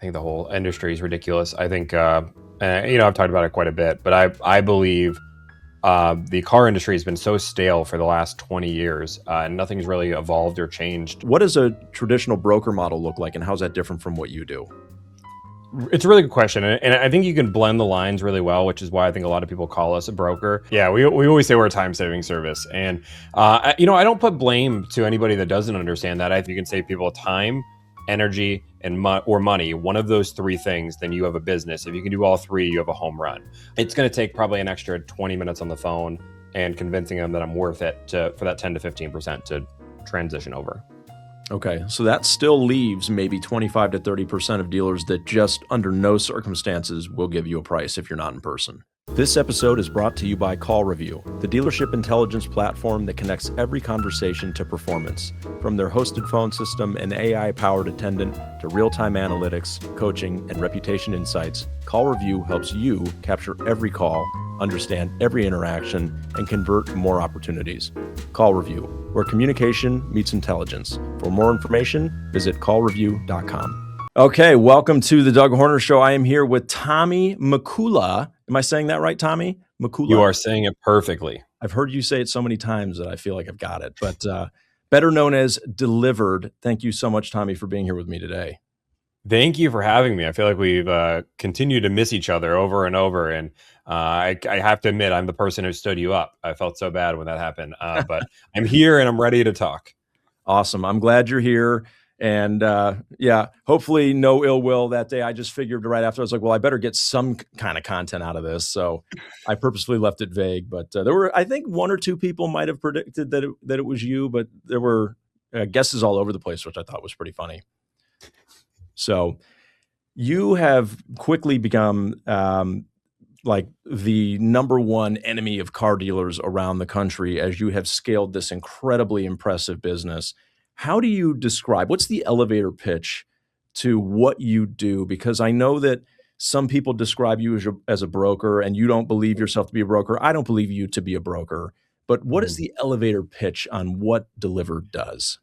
think the whole industry is ridiculous. I think, I've talked about it quite a bit, but I believe the car industry has been so stale for the last 20 years, and nothing's really evolved or changed. What does a traditional broker model look like, and how's that different from what you do? It's a really good question, and I think you can blend the lines really well, which is why I think a lot of people call us a broker. Yeah, we always say we're a time-saving service, and I don't put blame to anybody that doesn't understand that. If you can save people time, energy, and or money, one of those three things, then you have a business. If you can do all three, you have a home run. It's going to take probably an extra 20 minutes on the phone and convincing them that I'm worth it for that 10 to 15% to transition over. Okay, so that still leaves maybe 25 to 30% of dealers that just under no circumstances will give you a price if you're not in person. This episode is brought to you by Call Review, the dealership intelligence platform that connects every conversation to performance. From their hosted phone system and AI-powered attendant to real-time analytics, coaching, and reputation insights, Call Review helps you capture every call, understand every interaction, and convert more opportunities. Call Review, where communication meets intelligence. For more information, visit callreview.com. Okay, welcome to the Doug Horner Show. I am here with Tomi Mikula. Am I saying that right, Tomi? Mikula? You are saying it perfectly. I've heard you say it so many times that I feel like I've got it, but better known as Delivrd. Thank you so much, Tomi, for being here with me today. Thank you for having me. I feel like we've continued to miss each other over and over, and I have to admit, I'm the person who stood you up. I felt so bad when that happened, but I'm here and I'm ready to talk. Awesome. I'm glad you're here. And hopefully no ill will that day. I just figured right after, I was like, well, I better get some kind of content out of this. So I purposefully left it vague, but there were, I think, one or two people might have predicted that it was you, but there were guesses all over the place, which I thought was pretty funny. So you have quickly become like the number one enemy of car dealers around the country as you have scaled this incredibly impressive business. How do you describe, what's the elevator pitch to what you do? Because I know that some people describe you as a broker and you don't believe yourself to be a broker. I don't believe you to be a broker. But what is the elevator pitch on what Delivrd does?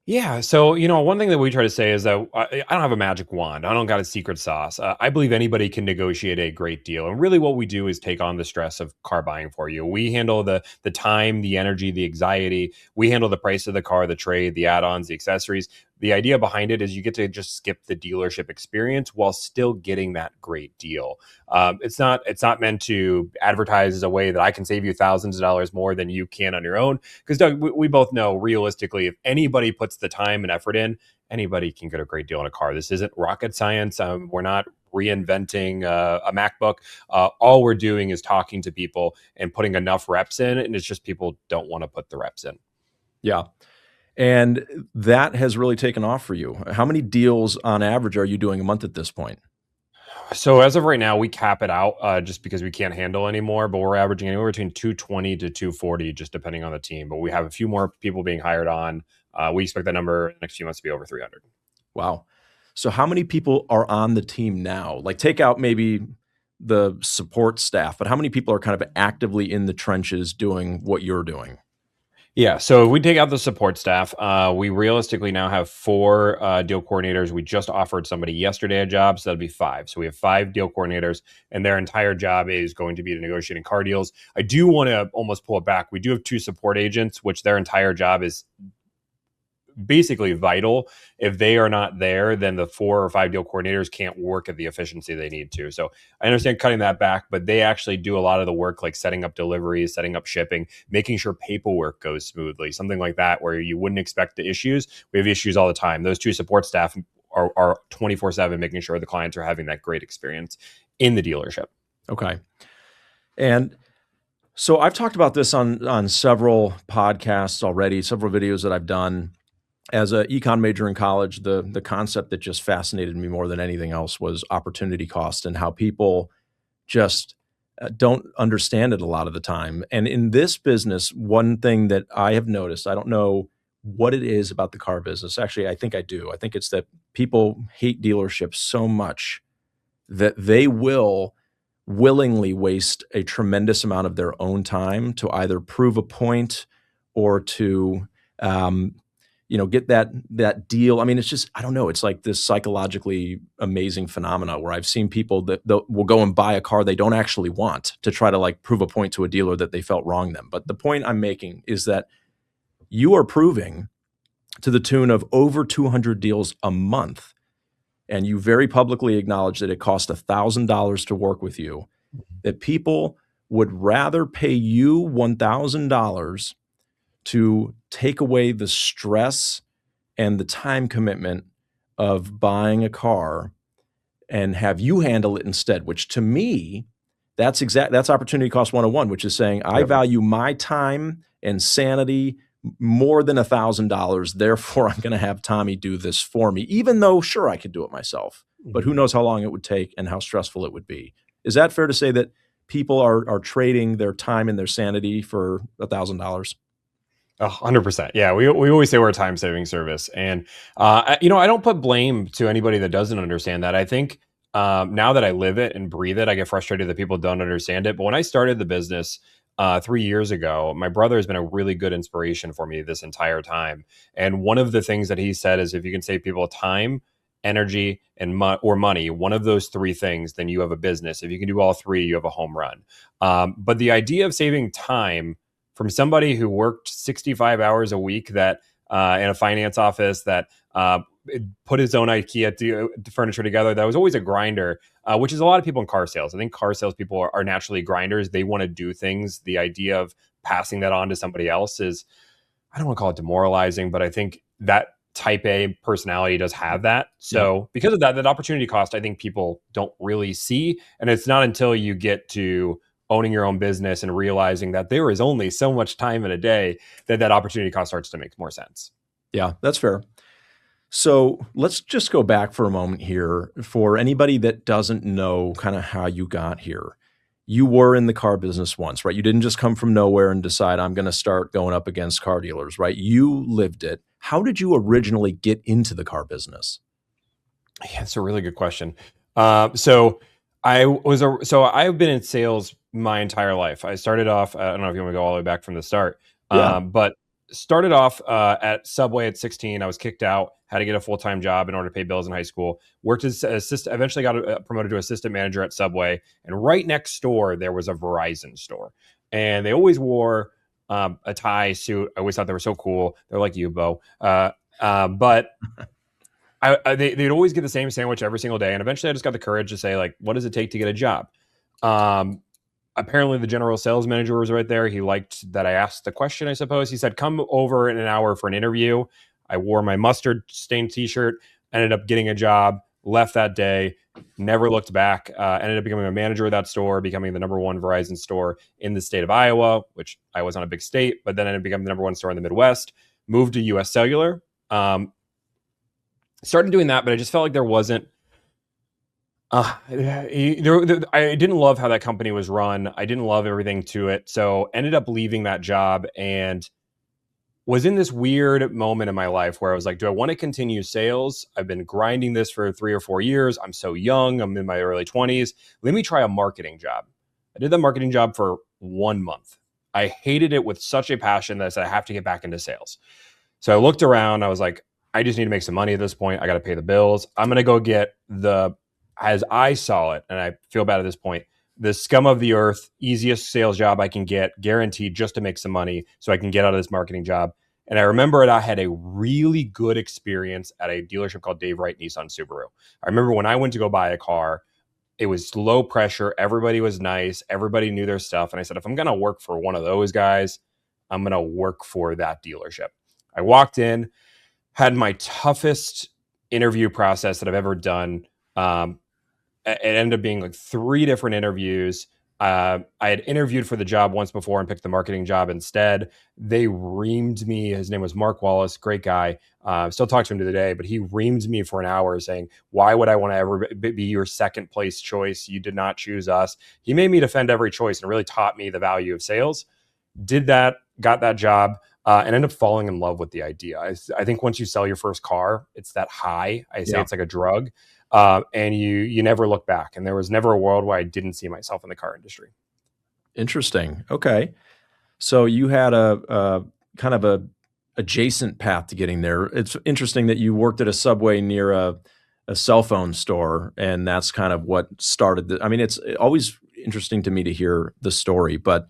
Yeah. So, one thing that we try to say is that I don't have a magic wand. I don't got a secret sauce. I believe anybody can negotiate a great deal. And really what we do is take on the stress of car buying for you. We handle the time, the energy, the anxiety. We handle the price of the car, the trade, the add-ons, the accessories. The idea behind it is you get to just skip the dealership experience while still getting that great deal. It's not meant to advertise as a way that I can save you thousands of dollars more than you can on your own. Because Doug, we both know realistically, if anybody puts the time and effort in, anybody can get a great deal on a car. This isn't rocket science. We're not reinventing a MacBook. All we're doing is talking to people and putting enough reps in, and it's just people don't want to put the reps in. Yeah. And that has really taken off for you. How many deals on average are you doing a month at this point? So as of right now, we cap it out just because we can't handle anymore, but we're averaging anywhere between 220 to 240, just depending on the team. But we have a few more people being hired on. We expect that number in the next few months to be over 300. Wow. So how many people are on the team now? Like take out maybe the support staff, but how many people are kind of actively in the trenches doing what you're doing? Yeah, so if we take out the support staff, we realistically now have 4 deal coordinators. We just offered somebody yesterday a job, so that'll be 5. So we have 5 deal coordinators, and their entire job is going to be to negotiating car deals. I do want to almost pull it back. We do have 2 support agents, which their entire job is basically vital. If they are not there, then the 4 or 5 deal coordinators can't work at the efficiency they need to. So I understand cutting that back, but they actually do a lot of the work, like setting up deliveries, setting up shipping, making sure paperwork goes smoothly, something like that, where you wouldn't expect the issues. We have issues all the time. Those 2 support staff are 24/7, making sure the clients are having that great experience in the dealership. Okay. And so I've talked about this on several podcasts already, several videos that I've done. As an econ major in college, the concept that just fascinated me more than anything else was opportunity cost and how people just don't understand it a lot of the time. And in this business, one thing that I have noticed, I don't know what it is about the car business. Actually, I think I do. I think it's that people hate dealerships so much that they will willingly waste a tremendous amount of their own time to either prove a point or to get that deal. I mean, it's just, I don't know. It's like this psychologically amazing phenomena where I've seen people that will go and buy a car they don't actually want to try to like prove a point to a dealer that they felt wronged them. But the point I'm making is that you are proving to the tune of over 200 deals a month, and you very publicly acknowledge that it cost $1,000 to work with you, that people would rather pay you $1,000 to take away the stress and the time commitment of buying a car and have you handle it instead, which to me, that's opportunity cost 101, which is saying I Yep. value my time and sanity more than $1,000. Therefore, I'm going to have Tomi do this for me, even though sure I could do it myself, but who knows how long it would take and how stressful it would be. Is that fair to say that people are trading their time and their sanity for $1,000? 100%. Yeah, we always say we're a time saving service, and I don't put blame to anybody that doesn't understand that. I think now that I live it and breathe it, I get frustrated that people don't understand it. But when I started the business 3 years ago, my brother has been a really good inspiration for me this entire time. And one of the things that he said is, if you can save people time, energy, and or money, one of those three things, then you have a business. If you can do all three, you have a home run. But the idea of saving time from somebody who worked 65 hours a week that in a finance office that put his own IKEA furniture together, that was always a grinder, which is a lot of people in car sales. I think car sales people are naturally grinders. They want to do things. The idea of passing that on to somebody else is, I don't want to call it demoralizing, but I think that type A personality does have that. So because of that, that opportunity cost, I think people don't really see. And it's not until you get to owning your own business and realizing that there is only so much time in a day that that opportunity cost starts to make more sense. Yeah, that's fair. So let's just go back for a moment here for anybody that doesn't know kind of how you got here. You were in the car business once, right? You didn't just come from nowhere and decide I'm going to start going up against car dealers, right? You lived it. How did you originally get into the car business? Yeah, that's a really good question. So I've been in sales my entire life. I started off, I don't know if you want to go all the way back from the start, Yeah. but started off at Subway at 16. I was kicked out, had to get a full-time job in order to pay bills in high school. Worked as assistant, eventually got promoted to assistant manager at Subway. And right next door, there was a Verizon store. And they always wore a tie suit. I always thought they were so cool. They're like you, Bo. But they'd always get the same sandwich every single day. And eventually I just got the courage to say, like, what does it take to get a job? Apparently the general sales manager was right there. He liked that I asked the question, I suppose. He said, come over in an hour for an interview. I wore my mustard stained t-shirt, ended up getting a job, left that day, never looked back, ended up becoming a manager of that store, becoming the number one Verizon store in the state of Iowa, which I was on a big state, but then ended up becoming the number one store in the Midwest, moved to US Cellular. Started doing that, but I just felt like there wasn't. I didn't love how that company was run. I didn't love everything to it, so ended up leaving that job and was in this weird moment in my life where I was like, do I want to continue sales? I've been grinding this for 3 or 4 years. I'm so young. I'm in my early 20s. Let me try a marketing job. I did the marketing job for 1 month. I hated it with such a passion that I said, I have to get back into sales. So I looked around. I was like, I just need to make some money at this point. I got to pay the bills. I'm going to go get as I saw it, and I feel bad at this point, the scum of the earth, easiest sales job I can get, guaranteed just to make some money so I can get out of this marketing job. And I remember I had a really good experience at a dealership called Delivrd Nissan Subaru. I remember when I went to go buy a car, it was low pressure. Everybody was nice. Everybody knew their stuff. And I said, if I'm going to work for one of those guys, I'm going to work for that dealership. I walked in, had my toughest interview process that I've ever done. It ended up being like 3 different interviews. I had interviewed for the job once before and picked the marketing job instead. They reamed me. His name was Mark Wallace, great guy. Still talk to him to the day, but he reamed me for an hour saying, why would I want to ever be your second place choice? You did not choose us. He made me defend every choice and really taught me the value of sales. Did that, got that job, and ended up falling in love with the idea. I think once you sell your first car, it's that high. I say It's like a drug. And you never look back. And there was never a world where I didn't see myself in the car industry. Interesting. Okay. So you had a kind of adjacent path to getting there. It's interesting that you worked at a Subway near a cell phone store, and that's kind of what started I mean, it's always interesting to me to hear the story, but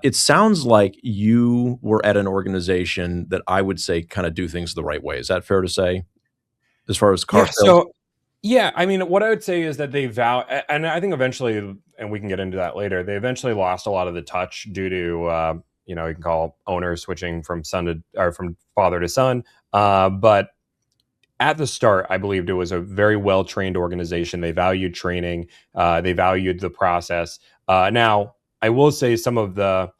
it sounds like you were at an organization that I would say kind of do things the right way. Is that fair to say, as far as car Yeah. sales? Yeah, I mean, what I would say is that and I think eventually, and we can get into that later, they eventually lost a lot of the touch due to, you can call owners switching from from father to son. But at the start, I believed it was a very well trained organization. They valued training, they valued the process. Now, I will say some of the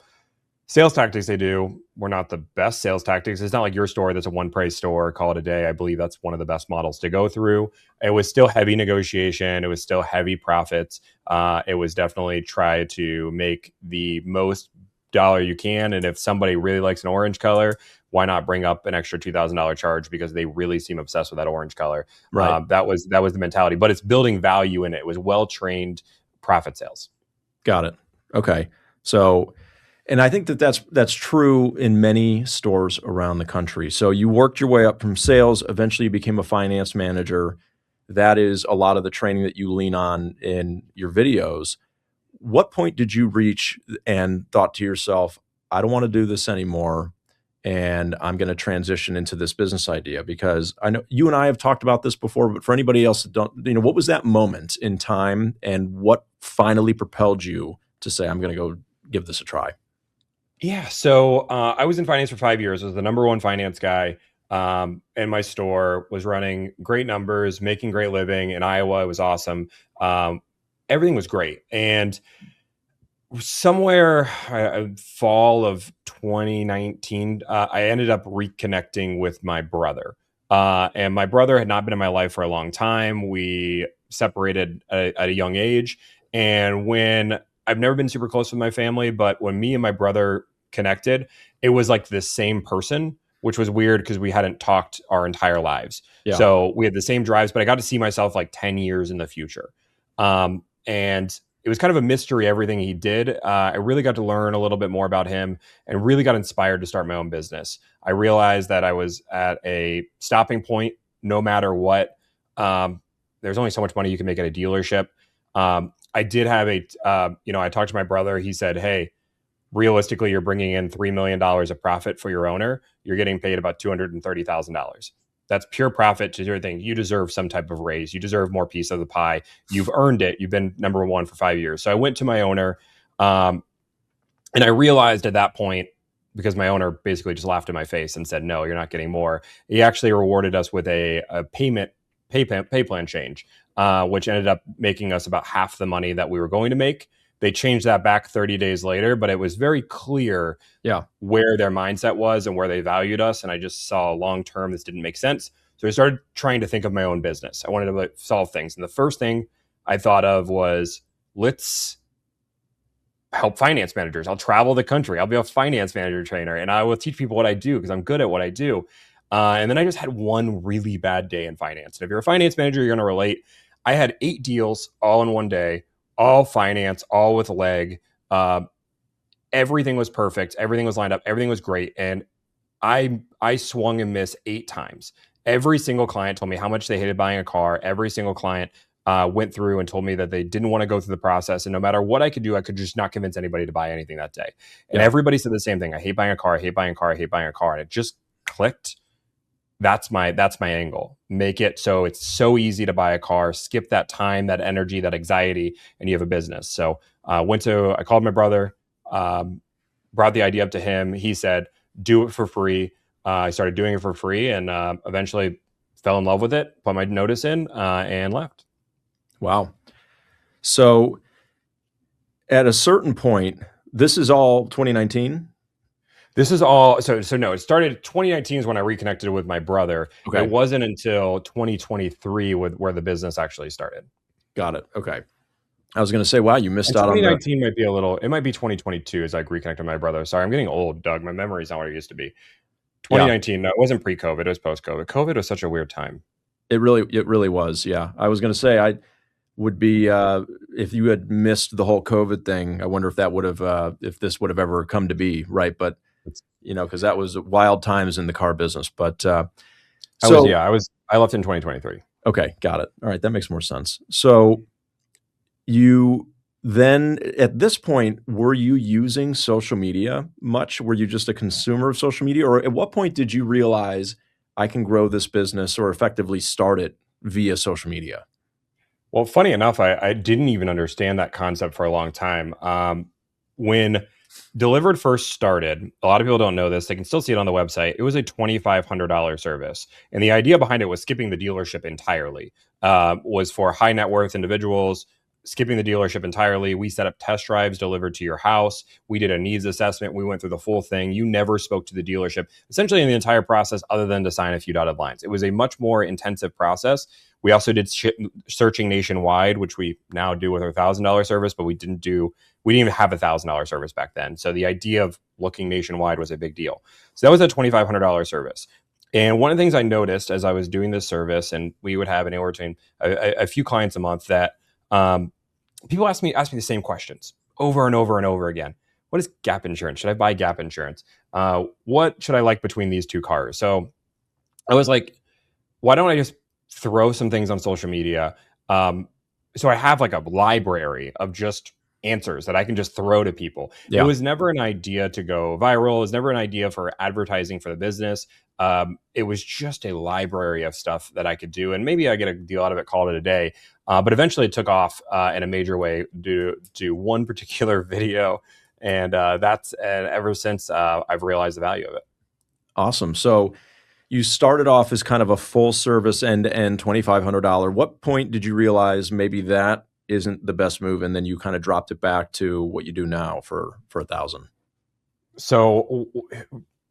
sales tactics they do were not the best sales tactics. It's not like your store that's a one price store, call it a day. I believe that's one of the best models to go through. It was still heavy negotiation. It was still heavy profits. It was definitely try to make the most dollar you can. And if somebody really likes an orange color, why not bring up an extra $2,000 charge because they really seem obsessed with that orange color? Right. That was the mentality, but it's building value in it. It was well trained profit sales. Got it. Okay. So, and I think that that's true in many stores around the country. So you worked your way up from sales, eventually you became a finance manager. That is a lot of the training that you lean on in your videos. What point did you reach and thought to yourself, I don't want to do this anymore, and I'm going to transition into this business idea? Because I know you and I have talked about this before, but for anybody else that don't, what was that moment in time and what finally propelled you to say, I'm going to go give this a try? Yeah. So I was in finance for 5 years. I was the number one finance guy in my store, was running great numbers, making great living in Iowa. It was awesome. Everything was great. And somewhere fall of 2019, I ended up reconnecting with my brother. And my brother had not been in my life for a long time. We separated at a young age. And when I've never been super close with my family, but when me and my brother connected, it was like the same person, which was weird because we hadn't talked our entire lives. Yeah. So we had the same drives, but I got to see myself like 10 years in the future. And it was kind of a mystery, everything he did. I really got to learn a little bit more about him and really got inspired to start my own business. I realized that I was at a stopping point no matter what. There's only so much money you can make at a dealership. I did have I talked to my brother. He said, hey, realistically, you're bringing in $3 million of profit for your owner. You're getting paid about $230,000. That's pure profit to your thing. You deserve some type of raise. You deserve more piece of the pie. You've earned it. You've been number one for 5 years. So I went to my owner, and I realized at that point, because my owner basically just laughed in my face and said, no, you're not getting more. He actually rewarded us with a pay plan change, which ended up making us about half the money that we were going to make. They changed that back 30 days later, but it was very clear where their mindset was and where they valued us. And I just saw long-term, this didn't make sense. So I started trying to think of my own business. I wanted to solve things. And the first thing I thought of was, let's help finance managers. I'll travel the country. I'll be a finance manager trainer and I will teach people what I do because I'm good at what I do. And then I just had one really bad day in finance. And if you're a finance manager, you're going to relate. I had 8 deals all in one day, all finance, all with leg. Everything was perfect. Everything was lined up. Everything was great. And I swung and missed 8 times. Every single client told me how much they hated buying a car. Every single client went through and told me that they didn't want to go through the process. And no matter what I could do, I could just not convince anybody to buy anything that day. And everybody said the same thing. I hate buying a car. I hate buying a car. I hate buying a car. And it just clicked. That's my angle. Make it so it's so easy to buy a car, skip that time, that energy, that anxiety, and you have a business. So I called my brother, brought the idea up to him. He said, do it for free. I started doing it for free and eventually fell in love with it, put my notice in and left. Wow. So at a certain point, this is all 2019? This is all so no, it started 2019 is when I reconnected with my brother. Okay. It wasn't until 2023 where the business actually started. Got it. Okay. I was going to say, wow, you missed out on 2019 might be it might be 2022 as I reconnected with my brother. Sorry, I'm getting old, Doug. My memory's not what it used to be. 2019, no, it wasn't pre-COVID, it was post-COVID. COVID was such a weird time. It really was. Yeah. I was going to say, I would be, if you had missed the whole COVID thing, I wonder if that would have, if this would have ever come to be. Right. But It's, because that was wild times in the car business. But yeah, so, I left in 2023. okay, got it. All right, that makes more sense. So you then, at this point, were you using social media much? Were you just a consumer of social media? Or at what point did you realize I can grow this business or effectively start it via social media? Well, funny enough, I didn't even understand that concept for a long time. When Delivrd first started, a lot of people don't know this. They can still see it on the website. It was a $2,500 service, and the idea behind it was skipping the dealership entirely. Was for high net worth individuals. Skipping the dealership entirely. We set up test drives delivered to your house. We did a needs assessment. We went through the full thing. You never spoke to the dealership, essentially in the entire process, other than to sign a few dotted lines. It was a much more intensive process. We also did searching nationwide, which we now do with our $1,000 service, but we didn't even have $1,000 service back then. So the idea of looking nationwide was a big deal. So that was a $2,500 service. And one of the things I noticed as I was doing this service, and we would have anywhere between a few clients a month, that people ask me the same questions over and over and over again. What is gap insurance? Should I buy gap insurance? What should I like between these two cars? So I was like, why don't I just throw some things on social media? So I have like a library of just answers that I can just throw to people. It Yeah. was never an idea to go viral. It was never an idea for advertising for the business. It was just a library of stuff that I could do. And maybe I get a deal out of it, call it a day. But eventually it took off in a major way due to one particular video. And ever since I've realized the value of it. Awesome. So you started off as kind of a full service end-to-end $2,500. What point did you realize maybe that isn't the best move, and then you kind of dropped it back to what you do now for 1,000? So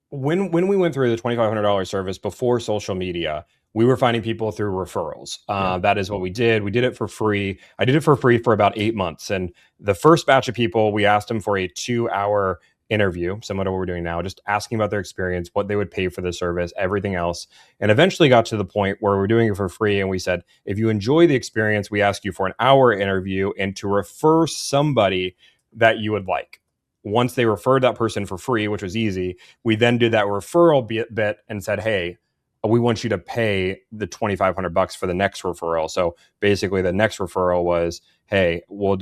when we went through the $2,500 service before social media, we were finding people through referrals. That is what we did. We did it for free. I did it for free for about 8 months. And the first batch of people, we asked them for a 2-hour interview, similar to what we're doing now, just asking about their experience, what they would pay for the service, everything else. And eventually got to the point where we're doing it for free. And we said, if you enjoy the experience, we ask you for an hour interview and to refer somebody that you would like. Once they referred that person for free, which was easy, we then did that referral bit and said, hey, we want you to pay the $2,500 for the next referral. So basically the next referral was, hey, we'll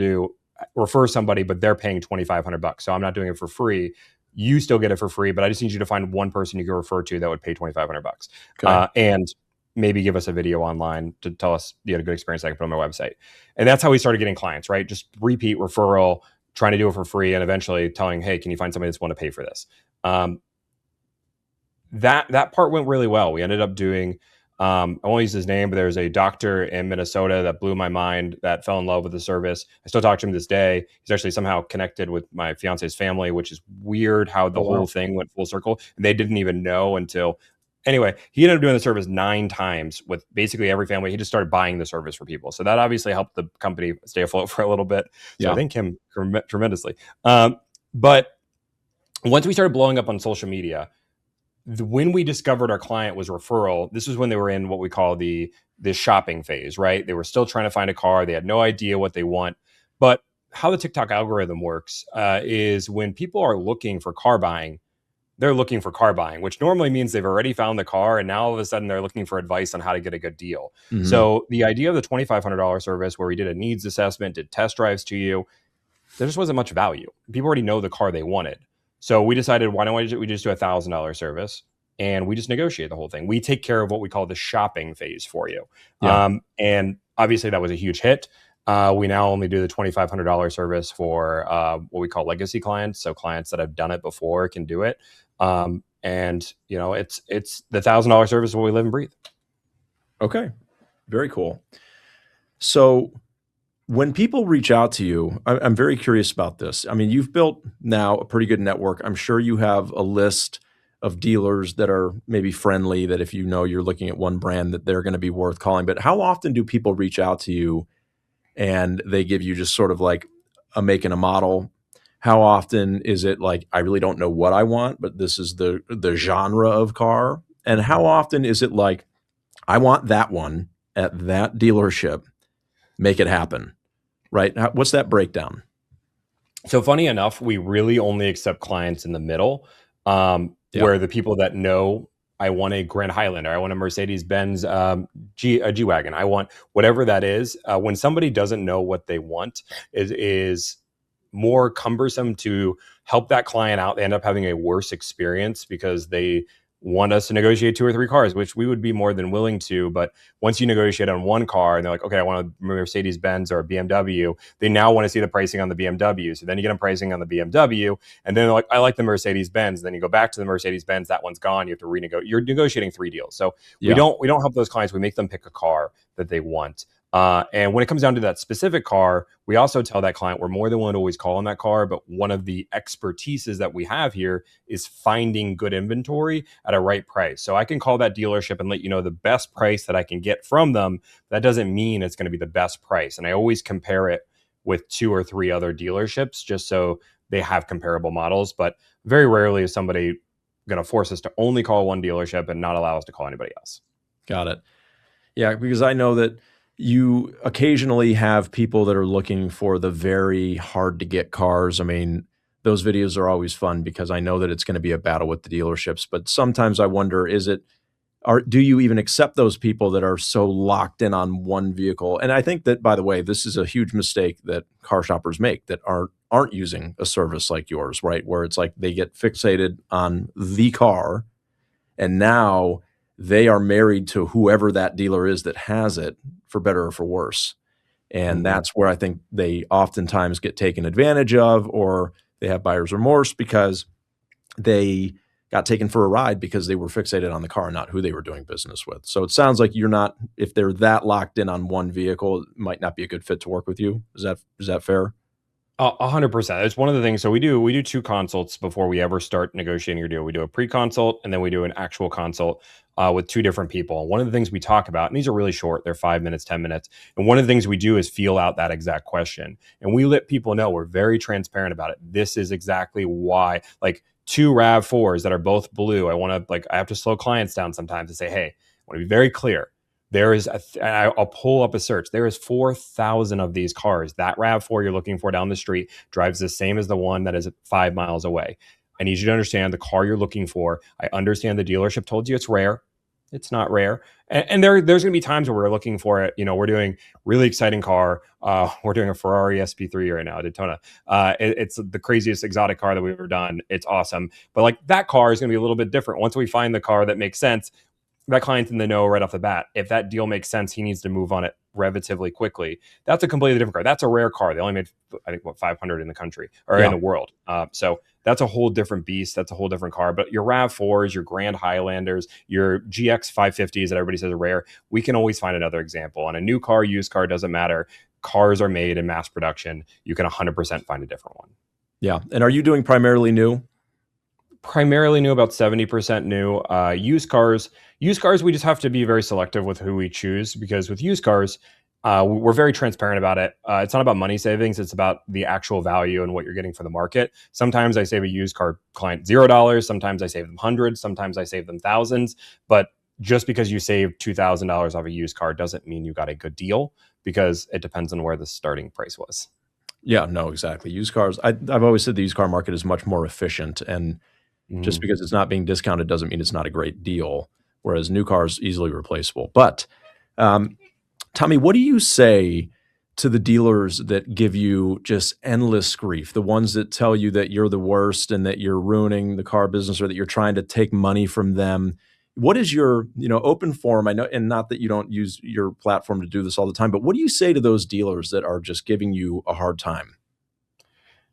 refer somebody, but they're paying $2,500. So I'm not doing it for free. You still get it for free, but I just need you to find one person you can refer to that would pay $2,500. Okay. And maybe give us a video online to tell us you had a good experience I can put on my website. And that's how we started getting clients, right? Just repeat referral, trying to do it for free, and eventually telling, hey, can you find somebody that's willing to pay for this? That part went really well. We ended up doing, I won't use his name, but there's a doctor in Minnesota that blew my mind, that fell in love with the service. I still talk to him this day. He's actually somehow connected with my fiance's family, which is weird how the whole thing went full circle. And they didn't even know until, anyway, he ended up doing the service 9 times with basically every family. He just started buying the service for people. So that obviously helped the company stay afloat for a little bit. So I thank him tremendously. But once we started blowing up on social media, when we discovered our client was referral, this was when they were in what we call the shopping phase, right? They were still trying to find a car. They had no idea what they want. But how the TikTok algorithm works is when people are looking for car buying, they're looking for car buying, which normally means they've already found the car. And now all of a sudden they're looking for advice on how to get a good deal. Mm-hmm. So the idea of the $2,500 service where we did a needs assessment, did test drives to you, there just wasn't much value. People already know the car they wanted. So we decided, why don't we just do a $1,000 service, and we just negotiate the whole thing. We take care of what we call the shopping phase for you. And obviously that was a huge hit. We now only do the $2,500 service for what we call legacy clients. So clients that have done it before can do it. And it's the $1,000 service where we live and breathe. Okay. Very cool. So when people reach out to you, I'm very curious about this. I mean, you've built now a pretty good network. I'm sure you have a list of dealers that are maybe friendly, that if you're looking at one brand, that they're going to be worth calling. But how often do people reach out to you and they give you just sort of like a make and a model? How often is it like, I really don't know what I want, but this is the genre of car? And how often is it like, I want that one at that dealership, make it happen? Right? What's that breakdown? So funny enough, we really only accept clients in the middle. Yeah. where the people that know I want a Grand Highlander, I want a Mercedes-Benz G-Wagon, I want whatever that is. When somebody doesn't know what they want, is more cumbersome to help that client out. They end up having a worse experience because they want us to negotiate 2 or 3 cars, which we would be more than willing to. But once you negotiate on one car and they're like, okay, I want a Mercedes Benz or a BMW, they now want to see the pricing on the BMW. So then you get them pricing on the BMW, and then they're like, I like the Mercedes Benz. Then you go back to the Mercedes Benz, that one's gone. You have to renegotiate. You're negotiating 3 deals. So Yeah. we don't help those clients. We make them pick a car that they want. And when it comes down to that specific car, we also tell that client we're more than willing to always call on that car. But one of the expertises that we have here is finding good inventory at a right price. So I can call that dealership and let you know the best price that I can get from them. That doesn't mean it's going to be the best price. And I always compare it with 2 or 3 other dealerships just so they have comparable models. But very rarely is somebody going to force us to only call one dealership and not allow us to call anybody else. Got it. Yeah, because I know that you occasionally have people that are looking for the very hard to get cars. I mean, those videos are always fun because I know that it's going to be a battle with the dealerships, but sometimes I wonder, do you even accept those people that are so locked in on one vehicle? And I think that, by the way, this is a huge mistake that car shoppers make that aren't using a service like yours, right? Where it's like they get fixated on the car and now they are married to whoever that dealer is that has it, for better or for worse. And that's where I think they oftentimes get taken advantage of, or they have buyer's remorse because they got taken for a ride because they were fixated on the car, not who they were doing business with. So it sounds like you're not, if they're that locked in on one vehicle, it might not be a good fit to work with you. Is that fair? 100%. It's one of the things. So we do 2 consults before we ever start negotiating your deal. We do a pre-consult and then we do an actual consult with 2 different people. And one of the things we talk about, and these are really short, they're 5 minutes, 10 minutes. And one of the things we do is feel out that exact question. And we let people know we're very transparent about it. This is exactly why, like 2 RAV4s that are both blue. I have to slow clients down sometimes and say, hey, I want to be very clear. There is, I'll pull up a search. There is 4,000 of these cars. That RAV4 you're looking for down the street drives the same as the one that is 5 miles away. I need you to understand the car you're looking for. I understand the dealership told you it's rare. It's not rare. And there's going to be times where we're looking for it. You know, we're doing really exciting car. We're doing a Ferrari SP3 right now, Daytona. It's the craziest exotic car that we've ever done. It's awesome. But like that car is going to be a little bit different. Once we find the car that makes sense, that client's in the know right off the bat. If that deal makes sense, he needs to move on it relatively quickly. That's a completely different car. That's a rare car. They only made, I think, 500 in the country or in the world. So that's a whole different beast. That's a whole different car. But your RAV4s, your Grand Highlanders, your GX 550s that everybody says are rare, we can always find another example. On a new car, used car, doesn't matter. Cars are made in mass production. You can 100% find a different one. Yeah. And are you doing primarily new? Primarily new, about 70% new. Used cars, we just have to be very selective with who we choose, because with used cars, we're very transparent about it. It's not about money savings. It's about the actual value and what you're getting for the market. Sometimes I save a used car client $0. Sometimes I save them hundreds. Sometimes I save them thousands. But just because you save $2,000 off a used car doesn't mean you got a good deal, because it depends on where the starting price was. Yeah, no, exactly. Used cars, I've always said the used car market is much more efficient, and just because it's not being discounted doesn't mean it's not a great deal, whereas new cars easily replaceable. But Tomi, what do you say to the dealers that give you just endless grief, the ones that tell you that you're the worst and that you're ruining the car business or that you're trying to take money from them? What is your, open forum? I know, and not that you don't use your platform to do this all the time, but what do you say to those dealers that are just giving you a hard time?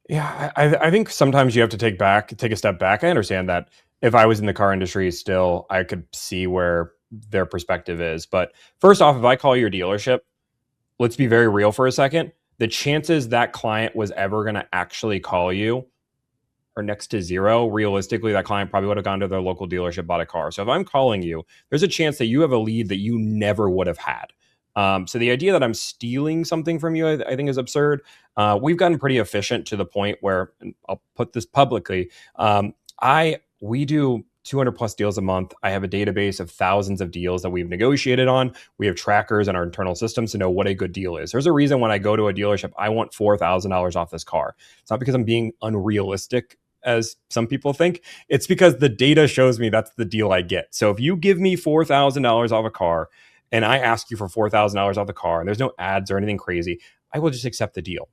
Yeah, I think sometimes you have to take a step back. I understand that if I was in the car industry still, I could see where their perspective is. But first off, if I call your dealership, let's be very real for a second. The chances that client was ever going to actually call you are next to zero. Realistically, that client probably would have gone to their local dealership, bought a car. So if I'm calling you, there's a chance that you have a lead that you never would have had. So the idea that I'm stealing something from you, I think is absurd. We've gotten pretty efficient to the point where, and I'll put this publicly, we do 200 plus deals a month. I have a database of thousands of deals that we've negotiated on. We have trackers in our internal systems to know what a good deal is. There's a reason when I go to a dealership, I want $4,000 off this car. It's not because I'm being unrealistic as some people think. It's because the data shows me that's the deal I get. So if you give me $4,000 off a car and I ask you for $4,000 off the car and there's no ads or anything crazy, I will just accept the deal.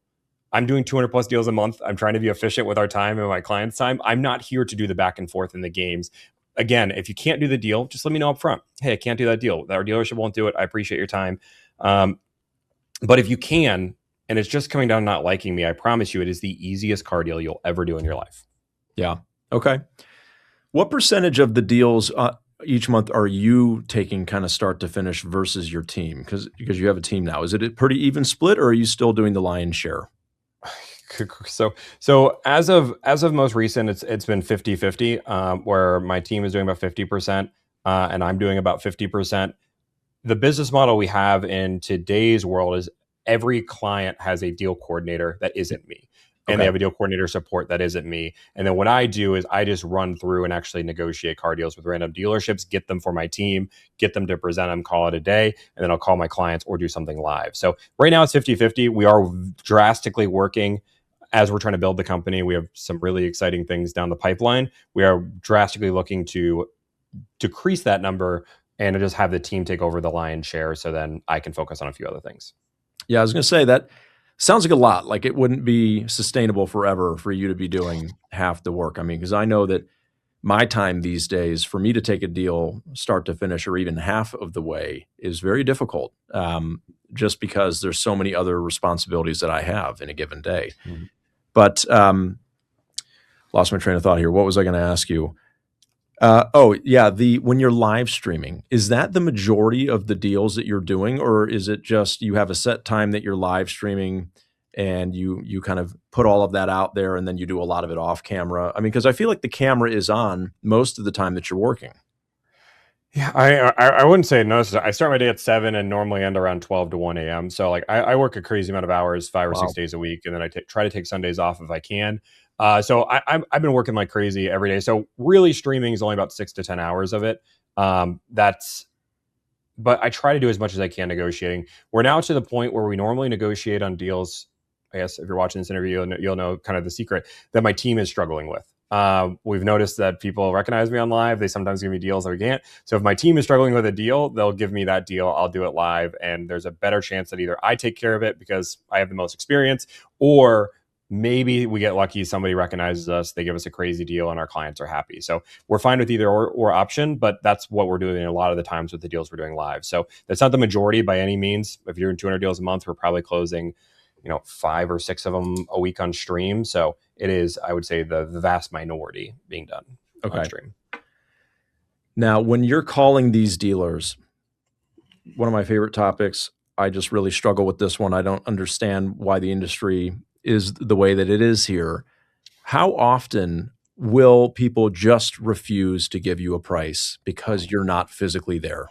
I'm doing 200 plus deals a month. I'm trying to be efficient with our time and my clients' time. I'm not here to do the back and forth in the games. Again, if you can't do the deal, just let me know up front. Hey, I can't do that deal. Our dealership won't do it. I appreciate your time. But if you can, and it's just coming down to not liking me, I promise you it is the easiest car deal you'll ever do in your life. Yeah. Okay. What percentage of the deals each month are you taking kind of start to finish versus your team? Because you have a team now. Is it a pretty even split, or are you still doing the lion's share? So as of most recent, it's been 50-50, where my team is doing about 50%, and I'm doing about 50%. The business model we have in today's world is every client has a deal coordinator that isn't me. And they have a deal coordinator support that isn't me. And then what I do is I just run through and actually negotiate car deals with random dealerships, get them for my team, get them to present them, call it a day, and then I'll call my clients or do something live. So right now it's 50-50. We are drastically working as we're trying to build the company. We have some really exciting things down the pipeline. We are drastically looking to decrease that number and just have the team take over the lion's share so then I can focus on a few other things. Yeah, I was going to say that sounds like a lot. Like it wouldn't be sustainable forever for you to be doing half the work. I mean, because I know that my time these days, for me to take a deal start to finish or even half of the way is very difficult, just because there's so many other responsibilities that I have in a given day. Mm-hmm. But lost my train of thought here. What was I going to ask you? When you're live streaming, is that the majority of the deals that you're doing, or is it just you have a set time that you're live streaming and you kind of put all of that out there and then you do a lot of it off camera? I mean, because I feel like the camera is on most of the time that you're working. Yeah, I wouldn't say no. I start my day at 7 and normally end around 12 to 1 a.m. So like I work a crazy amount of hours, 5 or 6 days a week, and then I try to take Sundays off if I can. So I've been working like crazy every day. So really streaming is only about 6 to 10 hours of it. But I try to do as much as I can negotiating. We're now to the point where we normally negotiate on deals. I guess if you're watching this interview, you'll know kind of the secret that my team is struggling with. We've noticed that people recognize me on live. They sometimes give me deals that we can't. So if my team is struggling with a deal, they'll give me that deal. I'll do it live. And there's a better chance that either I take care of it because I have the most experience, or maybe we get lucky. Somebody recognizes us. They give us a crazy deal and our clients are happy. So we're fine with either or option, but that's what we're doing a lot of the times with the deals we're doing live. So that's not the majority by any means. If you're doing 200 deals a month, we're probably closing 5 or 6 of them a week on stream. So it is, I would say, the vast minority being done on stream. Now, when you're calling these dealers, one of my favorite topics, I just really struggle with this one. I don't understand why the industry is the way that it is here. How often will people just refuse to give you a price because you're not physically there?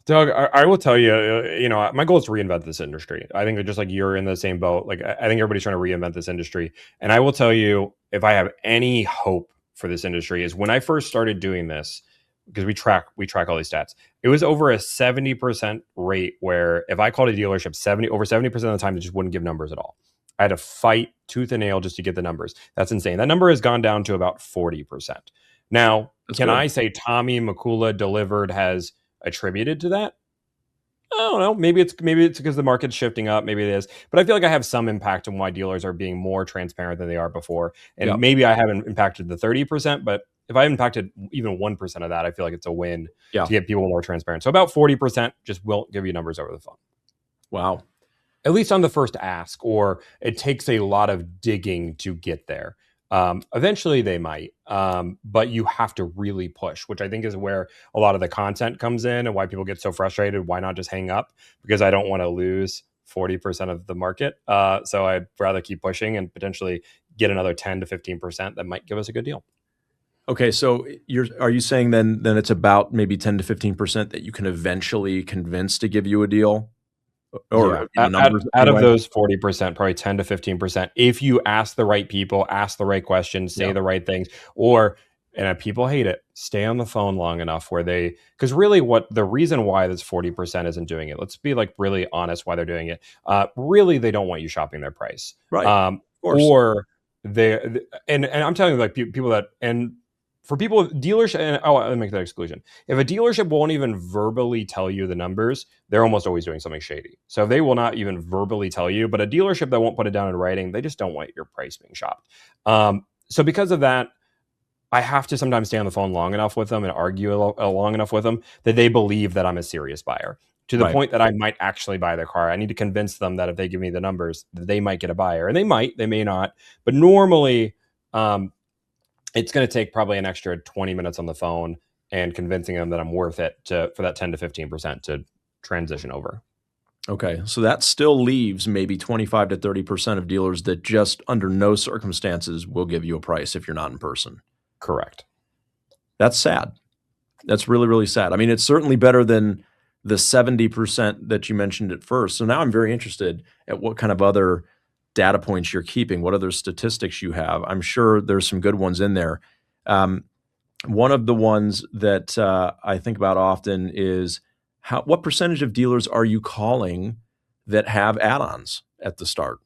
Doug, I will tell you, my goal is to reinvent this industry. I think that just like you're in the same boat. Like I think everybody's trying to reinvent this industry. And I will tell you, if I have any hope for this industry, is when I first started doing this, because we track all these stats. It was over a 70% rate where if I called a dealership, over 70% of the time, they just wouldn't give numbers at all. I had to fight tooth and nail just to get the numbers. That's insane. That number has gone down to about 40%. Now, I say Tomi Mikula Delivrd has attributed to that? I don't know. Maybe it's because the market's shifting up. Maybe it is. But I feel like I have some impact on why dealers are being more transparent than they are before. And maybe I haven't impacted the 30%, but if I impacted even 1% of that, I feel like it's a win to get people more transparent. So about 40% just won't give you numbers over the phone. Wow. At least on the first ask, or it takes a lot of digging to get there. Eventually they might, but you have to really push, which I think is where a lot of the content comes in and why people get so frustrated. Why not just hang up? Because I don't want to lose 40% of the market. So I'd rather keep pushing and potentially get another 10 to 15% that might give us a good deal. Okay, so are you saying then it's about maybe 10 to 15% that you can eventually convince to give you a deal? Or out of those 40%, probably 10 to 15%, if you ask the right people, ask the right questions, say the right things, and people hate it, stay on the phone long enough because really the reason why this 40% isn't doing it, let's be like really honest why they're doing it. Really, they don't want you shopping their price. Right. Or and I'm telling you, like people that, and for people dealership, and let me make that exclusion. If a dealership won't even verbally tell you the numbers, they're almost always doing something shady. So if they will not even verbally tell you, but a dealership that won't put it down in writing, they just don't want your price being shopped. So because of that, I have to sometimes stay on the phone long enough with them and argue long enough with them that they believe that I'm a serious buyer, to the Right. point that I might actually buy their car. I need to convince them that if they give me the numbers, that they might get a buyer, and they may not. But normally, it's going to take probably an extra 20 minutes on the phone and convincing them that I'm worth it for that 10 to 15% to transition over. Okay. So that still leaves maybe 25 to 30% of dealers that just under no circumstances will give you a price if you're not in person. Correct. That's sad. That's really, really sad. I mean, it's certainly better than the 70% that you mentioned at first. So now I'm very interested at what kind of other data points you're keeping, what other statistics you have. I'm sure there's some good ones in there. One of the ones that I think about often is what percentage of dealers are you calling that have add-ons at the start?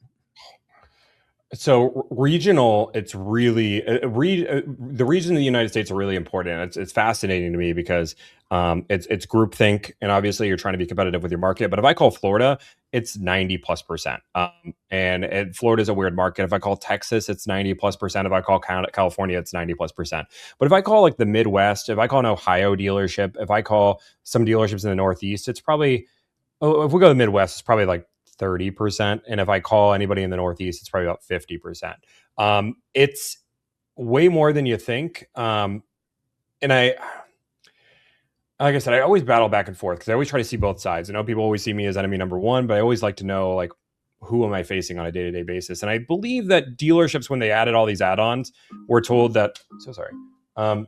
So regional, it's really the regions in the United States are really important. It's fascinating to me because it's groupthink, and obviously you're trying to be competitive with your market. But if I call Florida, it's 90+%, and Florida is a weird market. If I call Texas, it's 90+%. If I call California, it's 90+%. But if I call like the Midwest, if I call an Ohio dealership, if I call some dealerships in the Northeast, it's probably, if we go to the Midwest, it's probably like 30%. And if I call anybody in the Northeast, it's probably about 50%. It's way more than you think. And like I said, I always battle back and forth because I always try to see both sides. I know people always see me as enemy number one, but I always like to know, like, who am I facing on a day-to-day basis? And I believe that dealerships, when they added all these add-ons, were told that, that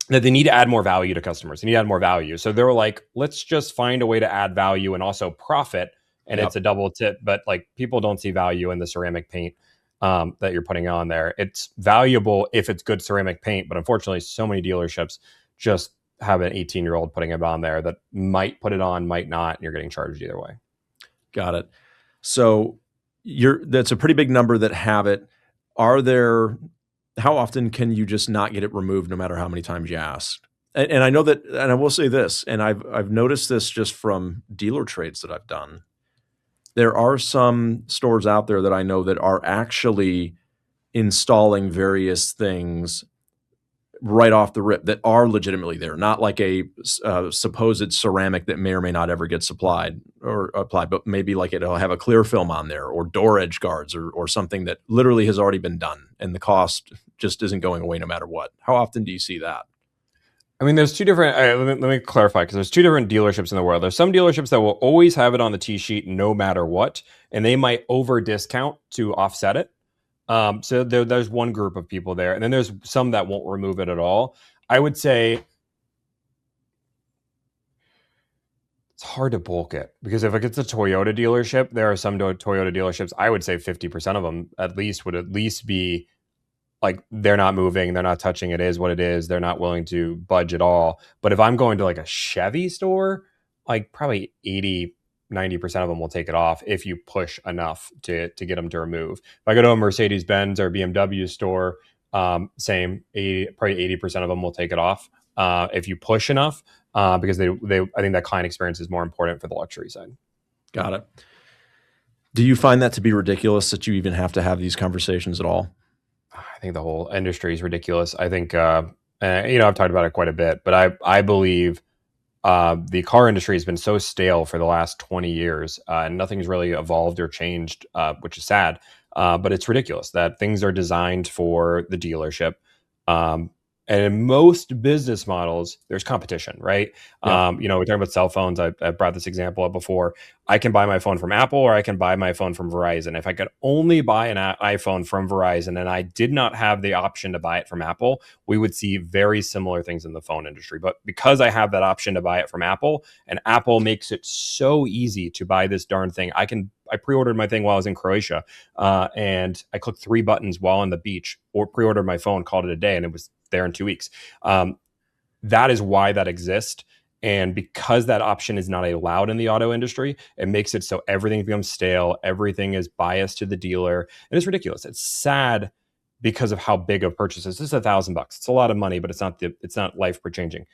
they need to add more value to customers. They need to add more value. So they were like, let's just find a way to add value and also profit. And It's a double tip, but like people don't see value in the ceramic paint that you're putting on there. It's valuable if it's good ceramic paint, but unfortunately, so many dealerships just have an 18-year-old putting it on there that might put it on, might not, and you're getting charged either way. Got it. So that's a pretty big number that have it. How often can you just not get it removed no matter how many times you ask? And I know that, and I will say this, and I've noticed this just from dealer trades that I've done. There are some stores out there that I know that are actually installing various things right off the rip that are legitimately there, not like a supposed ceramic that may or may not ever get supplied or applied, but maybe like it'll have a clear film on there or door edge guards or something that literally has already been done and the cost just isn't going away no matter what. How often do you see that? I mean, there's two different, let me clarify, because there's two different dealerships in the world. There's some dealerships that will always have it on the T sheet no matter what, and they might over discount to offset it. So there's one group of people there, and then there's some that won't remove it at all. I would say it's hard to bulk it, because if it's a Toyota dealership, there are some Toyota dealerships, I would say 50% of them would at least be like, they're not moving, they're not touching, it is what it is, they're not willing to budge at all. But if I'm going to like a Chevy store, like probably 80-90% of them will take it off if you push enough to get them to remove. If I go to a Mercedes-Benz or BMW store, probably 80% of them will take it off if you push enough, because I think that client experience is more important for the luxury side. Got it. Do you find that to be ridiculous that you even have to have these conversations at all? I think the whole industry is ridiculous. I think, I've talked about it quite a bit, but I believe the car industry has been so stale for the last 20 years, and nothing's really evolved or changed, which is sad. But it's ridiculous that things are designed for the dealership. And in most business models, there's competition, right? Yeah. We're talking about cell phones. I brought this example up before. I can buy my phone from Apple, or I can buy my phone from Verizon. If I could only buy an iPhone from Verizon and I did not have the option to buy it from Apple, we would see very similar things in the phone industry. But because I have that option to buy it from Apple, and Apple makes it so easy to buy this darn thing, I pre-ordered my thing while I was in Croatia, and I clicked 3 buttons while on the beach, or pre-ordered my phone, called it a day, and it was there in 2 weeks. That is why that exists. And because that option is not allowed in the auto industry, it makes it so everything becomes stale. Everything is biased to the dealer. And it's ridiculous. It's sad because of how big of purchases. This is $1,000. It's a lot of money, but it's not life changing.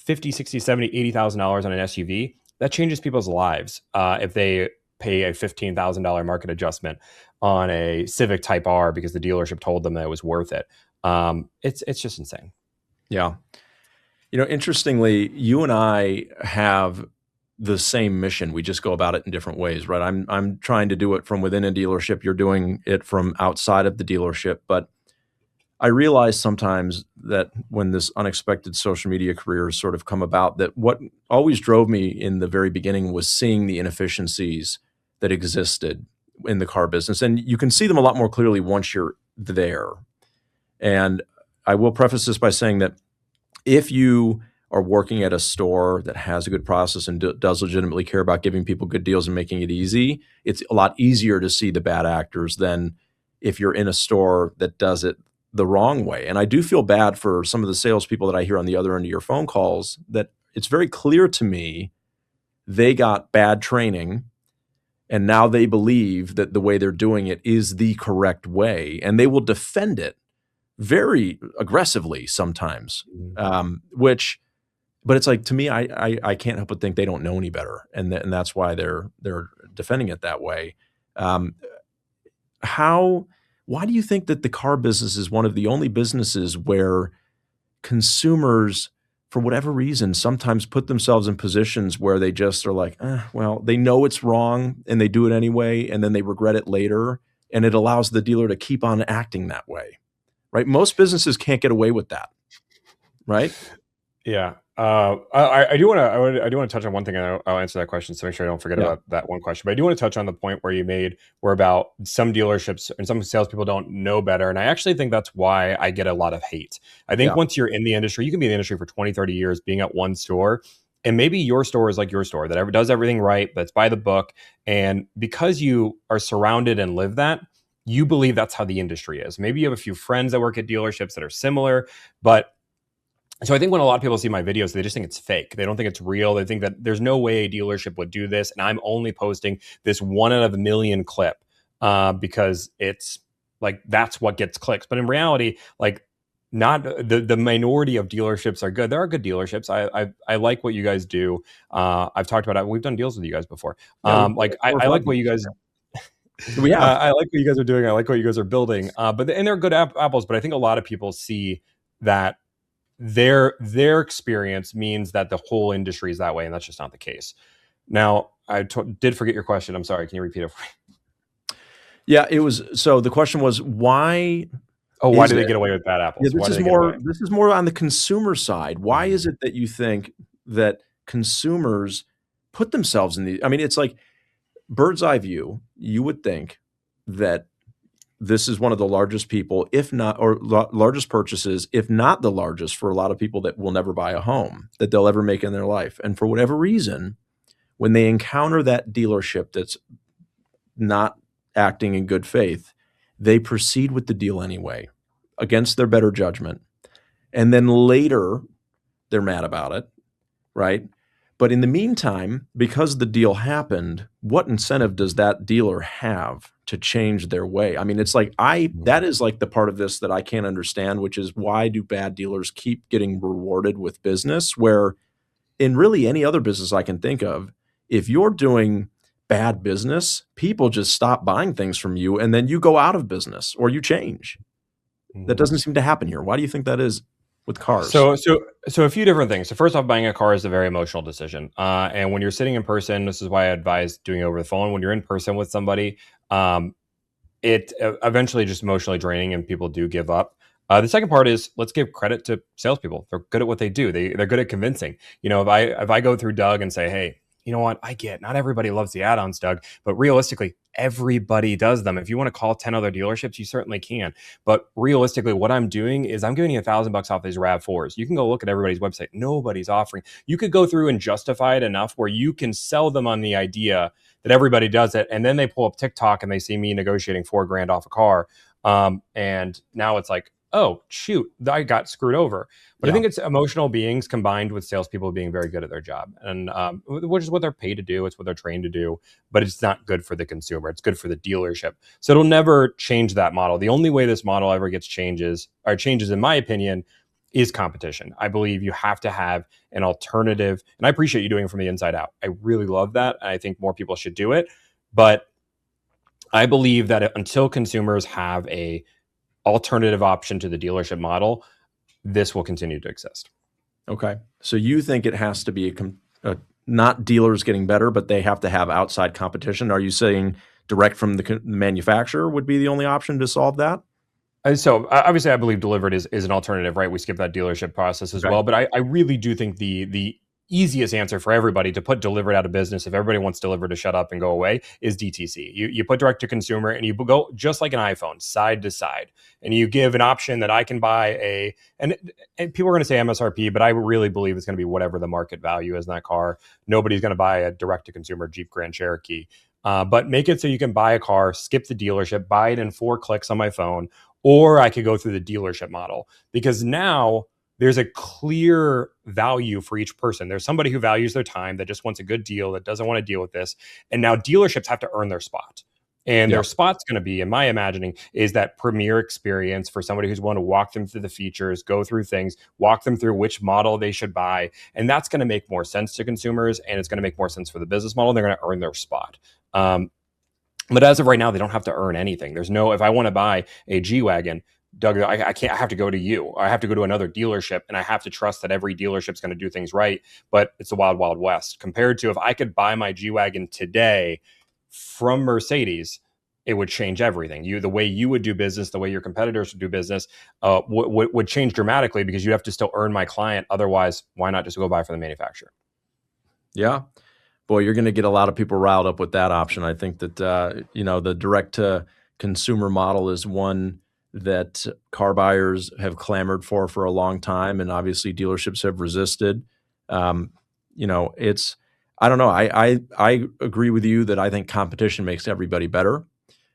50, 60, 70, $80,000 on an SUV, that changes people's lives if they pay a $15,000 market adjustment on a Civic Type R because the dealership told them that it was worth it. It's just insane. Yeah. Interestingly, you and I have the same mission. We just go about it in different ways, right? I'm trying to do it from within a dealership. You're doing it from outside of the dealership. But I realize sometimes that when this unexpected social media career has sort of come about, that what always drove me in the very beginning was seeing the inefficiencies that existed in the car business. And you can see them a lot more clearly once you're there. And I will preface this by saying that if you are working at a store that has a good process and does legitimately care about giving people good deals and making it easy, it's a lot easier to see the bad actors than if you're in a store that does it the wrong way. And I do feel bad for some of the salespeople that I hear on the other end of your phone calls, that it's very clear to me they got bad training and now they believe that the way they're doing it is the correct way, and they will defend it very aggressively sometimes, but it's like, to me, I can't help but think they don't know any better, and that's why they're defending it that way. Why do you think that the car business is one of the only businesses where consumers, for whatever reason, sometimes put themselves in positions where they just are like, well, they know it's wrong and they do it anyway, and then they regret it later, and it allows the dealer to keep on acting that way, right? Most businesses can't get away with that, right? Yeah. I do want to touch on one thing, and I'll answer that question, so make sure I don't forget about that one question. But I do want to touch on the point where you made, where about some dealerships and some salespeople don't know better. And I actually think that's why I get a lot of hate. I think once you're in the industry, you can be in the industry for 20, 30 years, being at one store, and maybe your store is like your store that does everything right, that's by the book. And because you are surrounded and live that, you believe that's how the industry is. Maybe you have a few friends that work at dealerships that are similar, but so I think when a lot of people see my videos, they just think it's fake. They don't think it's real. They think that there's no way a dealership would do this. And I'm only posting this 1 out of a million clip because it's like, that's what gets clicks. But in reality, like, not the minority of dealerships are good. There are good dealerships. I like what you guys do. I've talked about it. We've done deals with you guys before. I like what you guys I like what you guys are doing. I like what you guys are building. And they're good apples. But I think a lot of people see that their experience means that the whole industry is that way, and that's just not the case. Now, I did forget your question. I'm sorry. Can you repeat it for me? Yeah, it was. So the question was, why? Why do they get away with bad apples? Yeah, this is more on the consumer side. Why is it that you think that consumers put themselves in the? I mean, it's like bird's eye view. You would think that this is one of the largest people, if not, or largest purchases, if not the largest, for a lot of people that will never buy a home that they'll ever make in their life. And for whatever reason, when they encounter that dealership that's not acting in good faith, they proceed with the deal anyway, against their better judgment. And then later, they're mad about it, right? But in the meantime, because the deal happened, what incentive does that dealer have to change their way? I mean, it's like, that is like the part of this that I can't understand, which is, why do bad dealers keep getting rewarded with business, where in really any other business I can think of, if you're doing bad business, people just stop buying things from you, and then you go out of business or you change. That doesn't seem to happen here. Why do you think that is with cars? So a few different things. So first off, buying a car is a very emotional decision. And when you're sitting in person, this is why I advise doing it over the phone. When you're in person with somebody, it eventually just emotionally draining, and people do give up. The second part is, let's give credit to salespeople. They're good at what they do. They're good at convincing. You know, if I go through Doug and say, hey, you know what, I get, not everybody loves the add-ons, Doug, but realistically, everybody does them. If you want to call 10 other dealerships, you certainly can. But realistically, what I'm doing is I'm giving you $1,000 off these RAV4s. You can go look at everybody's website. Nobody's offering. You could go through and justify it enough where you can sell them on the idea that everybody does it. And then they pull up TikTok and they see me negotiating $4,000 off a car. And now it's like, oh, shoot, I got screwed over. But I Yeah. think it's emotional beings combined with salespeople being very good at their job, and which is what they're paid to do. It's what they're trained to do, but it's not good for the consumer. It's good for the dealership. So it'll never change that model. The only way this model ever gets changes, in my opinion, is competition. I believe you have to have an alternative, and I appreciate you doing it from the inside out. I really love that. And I think more people should do it. But I believe that until consumers have a alternative option to the dealership model, this will continue to exist. Okay. So you think it has to be not dealers getting better, but they have to have outside competition. Are you saying direct from the manufacturer would be the only option to solve that? So obviously, I believe Delivrd is an alternative, right? We skip that dealership process as Okay. well, but I really do think the easiest answer for everybody to put Delivrd out of business, if everybody wants Delivrd to shut up and go away, is DTC. You put direct to consumer, and you go just like an iPhone, side to side, and you give an option that I can buy and people are going to say MSRP, but I really believe it's going to be whatever the market value is in that car. Nobody's going to buy a direct to consumer Jeep Grand Cherokee. But make it so you can buy a car, skip the dealership, buy it in 4 clicks on my phone, or I could go through the dealership model, because now there's a clear value for each person. There's somebody who values their time, that just wants a good deal, that doesn't want to deal with this. And now dealerships have to earn their spot. And Yeah. their spot's going to be, in my imagining, is that premier experience for somebody who's willing to walk them through the features, go through things, walk them through which model they should buy. And that's going to make more sense to consumers, and it's going to make more sense for the business model. They're going to earn their spot. But as of right now, they don't have to earn anything. There's no, if I want to buy a G Wagon, Doug, I can't, I have to go to you. I have to go to another dealership, and I have to trust that every dealership's going to do things right. But it's the wild, wild west compared to if I could buy my G Wagon today from Mercedes, it would change everything. The way you would do business, the way your competitors would do business, would change dramatically, because you have to still earn my client. Otherwise, why not just go buy from the manufacturer? Yeah. Boy, you're going to get a lot of people riled up with that option. I think that the direct to consumer model is one that car buyers have clamored for a long time, and obviously dealerships have resisted. Um, it's I don't know. I agree with you that I think competition makes everybody better,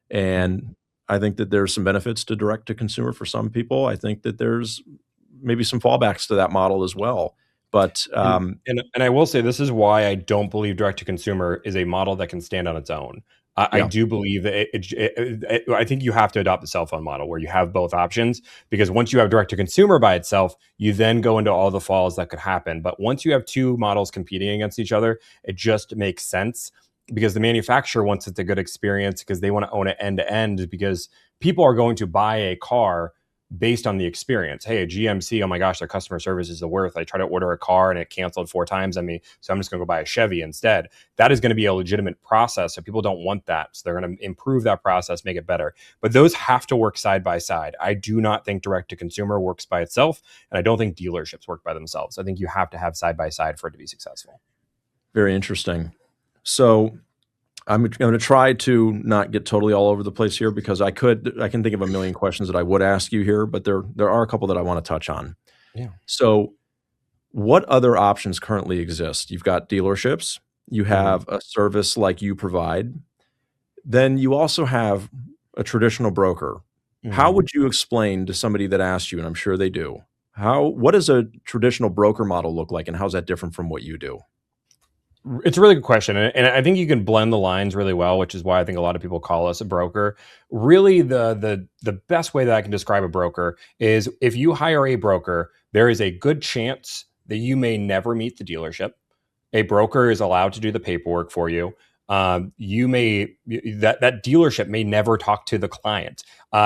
and I think that there's some benefits to direct to consumer for some people. I think that there's maybe some fallbacks to that model as well. But And I will say, this is why I don't believe direct to consumer is a model that can stand on its own. I yeah, do believe that I think you have to adopt the cell phone model, where you have both options, because once you have direct to consumer by itself, you then go into all the falls that could happen. But once you have two models competing against each other, it just makes sense, because the manufacturer wants it's a good experience, because they want to own it end to end, because people are going to buy a car based on the experience. Hey, a GMC, oh my gosh, their customer service is the worst. I tried to order a car and it canceled 4 times on me, so I'm just going to go buy a Chevy instead. That is going to be a legitimate process. So people don't want that. So they're going to improve that process, make it better. But those have to work side by side. I do not think direct to consumer works by itself, and I don't think dealerships work by themselves. I think you have to have side by side for it to be successful. very interesting. So I'm going to try to not get totally all over the place here, because I can think of a million questions that I would ask you here, but there are a couple that I want to touch on. Yeah. So, what other options currently exist? You've got dealerships, you have a service like you provide, then you also have a traditional broker. How Mhm. would you explain to somebody that asks you, and I'm sure they do, what does a traditional broker model look like, and how's that different from what you do? It's a really good question, and I think you can blend the lines really well, which is why I think a lot of people call us a broker. Really, the best way that I can describe a broker is, if you hire a broker, there is a good chance that you may never meet the dealership. A broker is allowed to do the paperwork for you. You may that dealership may never talk to the client.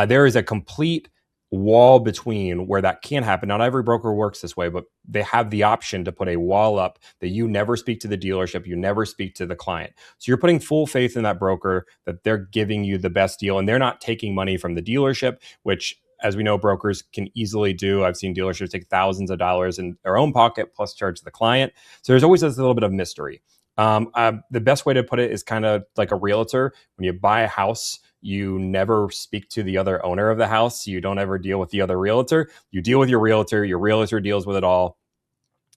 There is a complete wall between where that can happen. Not every broker works this way, but they have the option to put a wall up that you never speak to the dealership, you never speak to the client. So you're putting full faith in that broker that they're giving you the best deal, and they're not taking money from the dealership, which, as we know, brokers can easily do. I've seen dealerships take thousands of dollars in their own pocket plus charge the client. So there's always this little bit of mystery. The best way to put it is kind of like a realtor. When you buy a house, you never speak to the other owner of the house. You don't ever deal with the other realtor. You deal with your realtor. Your realtor deals with it all.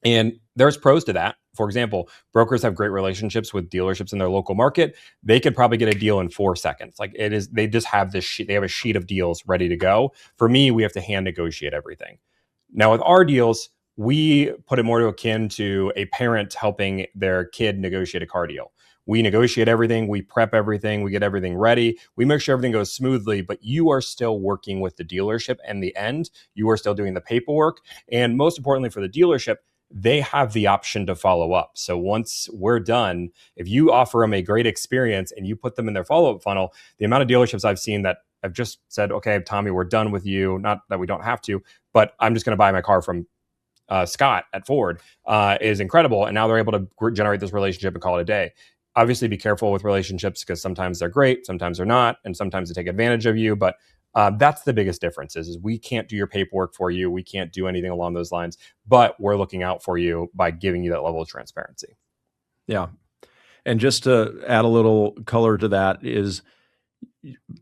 And there's pros to that For example, brokers have great relationships with dealerships in their local market. They could probably get a deal in 4 seconds. Like it is, they just have this sheet. They have a sheet of deals ready to go. For me, we have to hand negotiate everything. Now with our deals, we put it more to akin to a parent helping their kid negotiate a car deal. We negotiate everything, we prep everything, we get everything ready, we make sure everything goes smoothly, but you are still working with the dealership in the end. You are still doing the paperwork. And most importantly for the dealership, they have the option to follow up. So once we're done, if you offer them a great experience and you put them in their follow-up funnel, the amount of dealerships I've seen that have just said, okay, Tommy, we're done with you. Not that we don't have to, but I'm just going to buy my car from Scott at Ford is incredible. And now they're able to generate this relationship and call it a day. Obviously, be careful with relationships because sometimes they're great, sometimes they're not, and sometimes they take advantage of you. But that's the biggest difference is we can't do your paperwork for you. We can't do anything along those lines, but we're looking out for you by giving you that level of transparency. Yeah. And just to add a little color to that is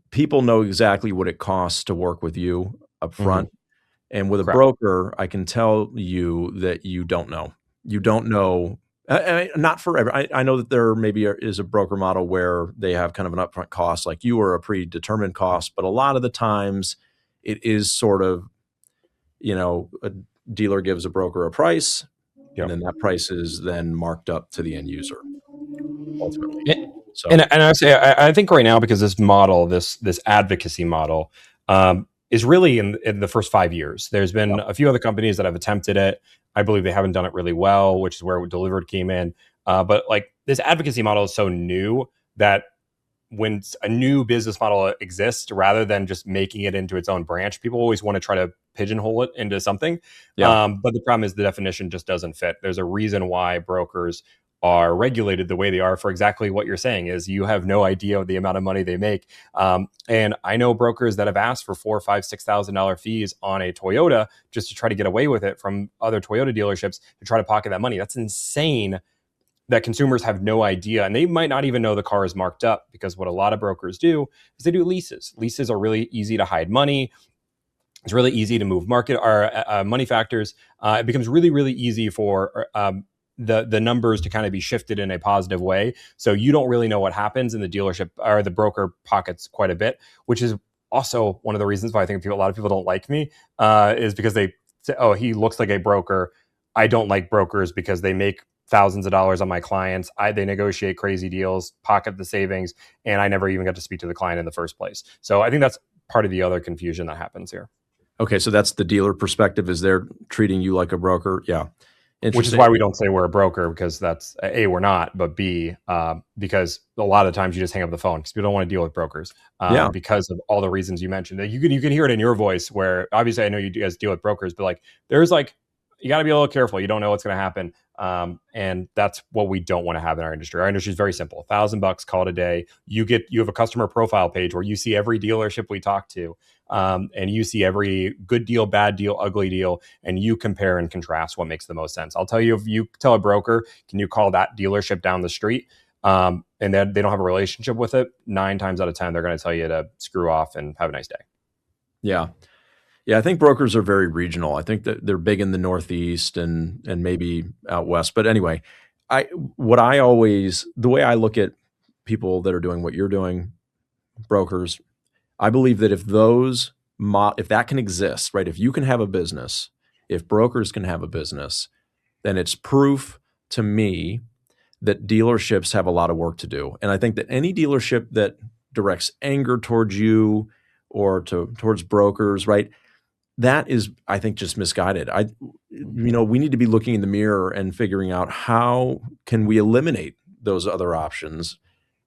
people know exactly what it costs to work with you up front. And with a Correct. broker, I can tell you that you don't know. You don't know. Not forever. I know that there maybe is a broker model where they have kind of an upfront cost, like you or a predetermined cost. But a lot of the times, it is sort of, a dealer gives a broker a price, and then that price is then marked up to the end user ultimately. So, And I say I think right now because this model, this advocacy model, is really in the first 5 years. There's been a few other companies that have attempted it. I believe they haven't done it really well, which is where Delivrd came in. But like this advocacy model is so new that when a new business model exists, rather than just making it into its own branch, people always want to try to pigeonhole it into something. But the problem is the definition just doesn't fit. There's a reason why brokers are regulated the way they are for exactly what you're saying is you have no idea of the amount of money they make. And I know brokers that have asked for $4,000, $5,000, $6,000 fees on a Toyota just to try to get away with it from other Toyota dealerships to try to pocket that money. That's insane that consumers have no idea. And they might not even know the car is marked up because what a lot of brokers do is they do leases. Leases are really easy to hide money. It's really easy to move market or money factors. It becomes really, really easy for the numbers to kind of be shifted in a positive way. So you don't really know what happens in the dealership or the broker pockets quite a bit, which is also one of the reasons why I think a lot of people don't like me is because they say, oh, he looks like a broker. I don't like brokers because they make thousands of dollars on my clients. They negotiate crazy deals, pocket the savings, and I never even got to speak to the client in the first place. So I think that's part of the other confusion that happens here. Okay, so that's the dealer perspective, is they're treating you like a broker. Yeah. Which is why we don't say we're a broker, because that's A, we're not, but B, because a lot of times you just hang up the phone because people don't want to deal with brokers because of all the reasons you mentioned. You can hear it in your voice where obviously I know you guys deal with brokers, but like there's like you got to be a little careful. You don't know what's going to happen. And that's what we don't want to have in our industry. Our industry is very simple. $1,000, call it a day. You have a customer profile page where you see every dealership we talk to. And you see every good deal, bad deal, ugly deal, and you compare and contrast what makes the most sense. I'll tell you, if you tell a broker, can you call that dealership down the street? And then they don't have a relationship with it, 9 times out of 10, they're going to tell you to screw off and have a nice day. Yeah. Yeah, I think brokers are very regional. I think that they're big in the Northeast and maybe out West. But anyway, the way I look at people that are doing what you're doing, brokers, I believe that if that can exist, right? If you can have a business, if brokers can have a business, then it's proof to me that dealerships have a lot of work to do. And I think that any dealership that directs anger towards you or towards brokers, right? That is, I think, just misguided. We need to be looking in the mirror and figuring out how can we eliminate those other options.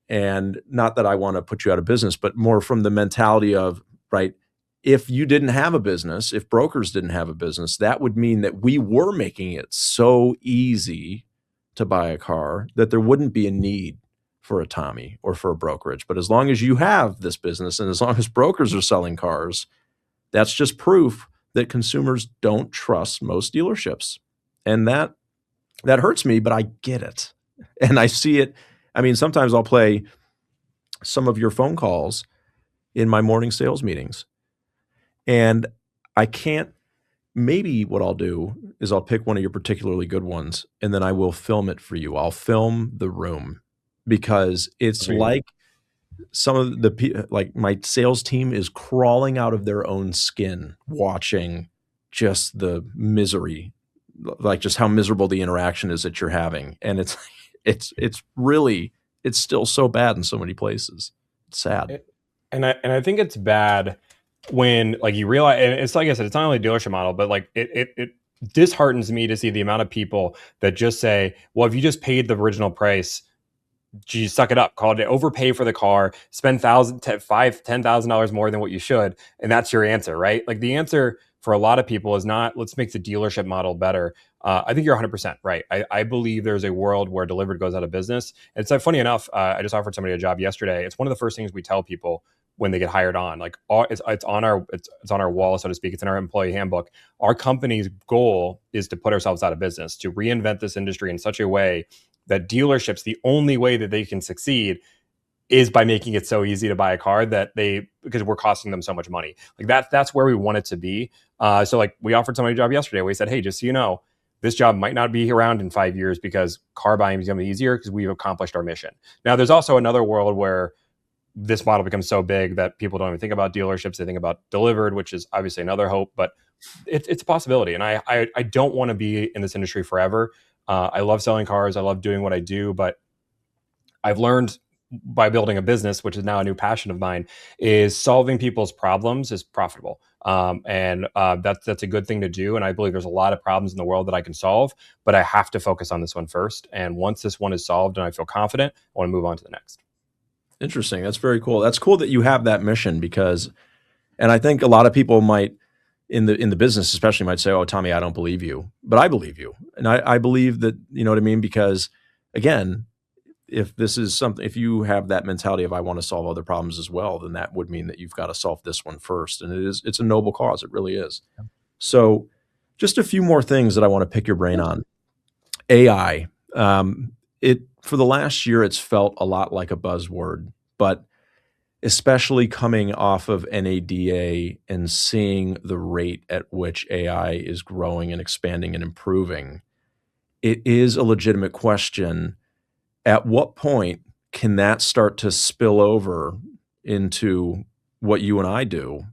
And not that I want to put you out of business, but more from the mentality of, right, if you didn't have a business, if brokers didn't have a business, that would mean that we were making it so easy to buy a car that there wouldn't be a need for a Tommy or for a brokerage. But as long as you have this business and as long as brokers are selling cars, that's just proof that consumers don't trust most dealerships. And that hurts me, but I get it. And I see it. I mean, sometimes I'll play some of your phone calls in my morning sales meetings. And I can't maybe what I'll do is I'll pick one of your particularly good ones, and then I will film it for you. I'll film the room because it's Amazing. like some of the like my sales team is crawling out of their own skin watching just the misery, like just how miserable the interaction is that you're having, and it's really it's still so bad in so many places. It's sad. It, and I think it's bad when like you realize, and it's like I said, it's not only a dealership model, but like it disheartens me to see the amount of people that just say, well, if you just paid the original price, you suck it up, call it, overpay for the car, spend $10,000 more than what you should, and that's your answer, right? Like the answer for a lot of people is not, let's make the dealership model better. I think you're 100% right. I believe there's a world where Delivrd goes out of business. And it's funny enough, I just offered somebody a job yesterday. It's one of the first things we tell people when they get hired on. Like it's on our wall, so to speak. It's in our employee handbook. Our company's goal is to put ourselves out of business, to reinvent this industry in such a way that dealerships, the only way that they can succeed is by making it so easy to buy a car because we're costing them so much money. Like that's where we want it to be. So like we offered somebody a job yesterday. We said, hey, just so you know, this job might not be around in 5 years because car buying is going to be easier because we've accomplished our mission. Now, there's also another world where this model becomes so big that people don't even think about dealerships. They think about Delivrd, which is obviously another hope, but it's a possibility. And I don't want to be in this industry forever. I love selling cars. I love doing what I do, but I've learned by building a business, which is now a new passion of mine, is solving people's problems is profitable. That's a good thing to do. And I believe there's a lot of problems in the world that I can solve, but I have to focus on this one first. And once this one is solved and I feel confident, I want to move on to the next. Interesting. That's very cool. That's cool that you have that mission because, and I think a lot of people might in the business especially might say, oh, Tomi, I don't believe you, but I believe you. And I believe that, you know what I mean? Because again, if this is something, if you have that mentality of I want to solve other problems as well, then that would mean that you've got to solve this one first. And it's a noble cause. It really is. So just a few more things that I want to pick your brain on. AI. For the last year, it's felt a lot like a buzzword, but especially coming off of NADA and seeing the rate at which AI is growing and expanding and improving, it is a legitimate question. At what point can that start to spill over into what you and I do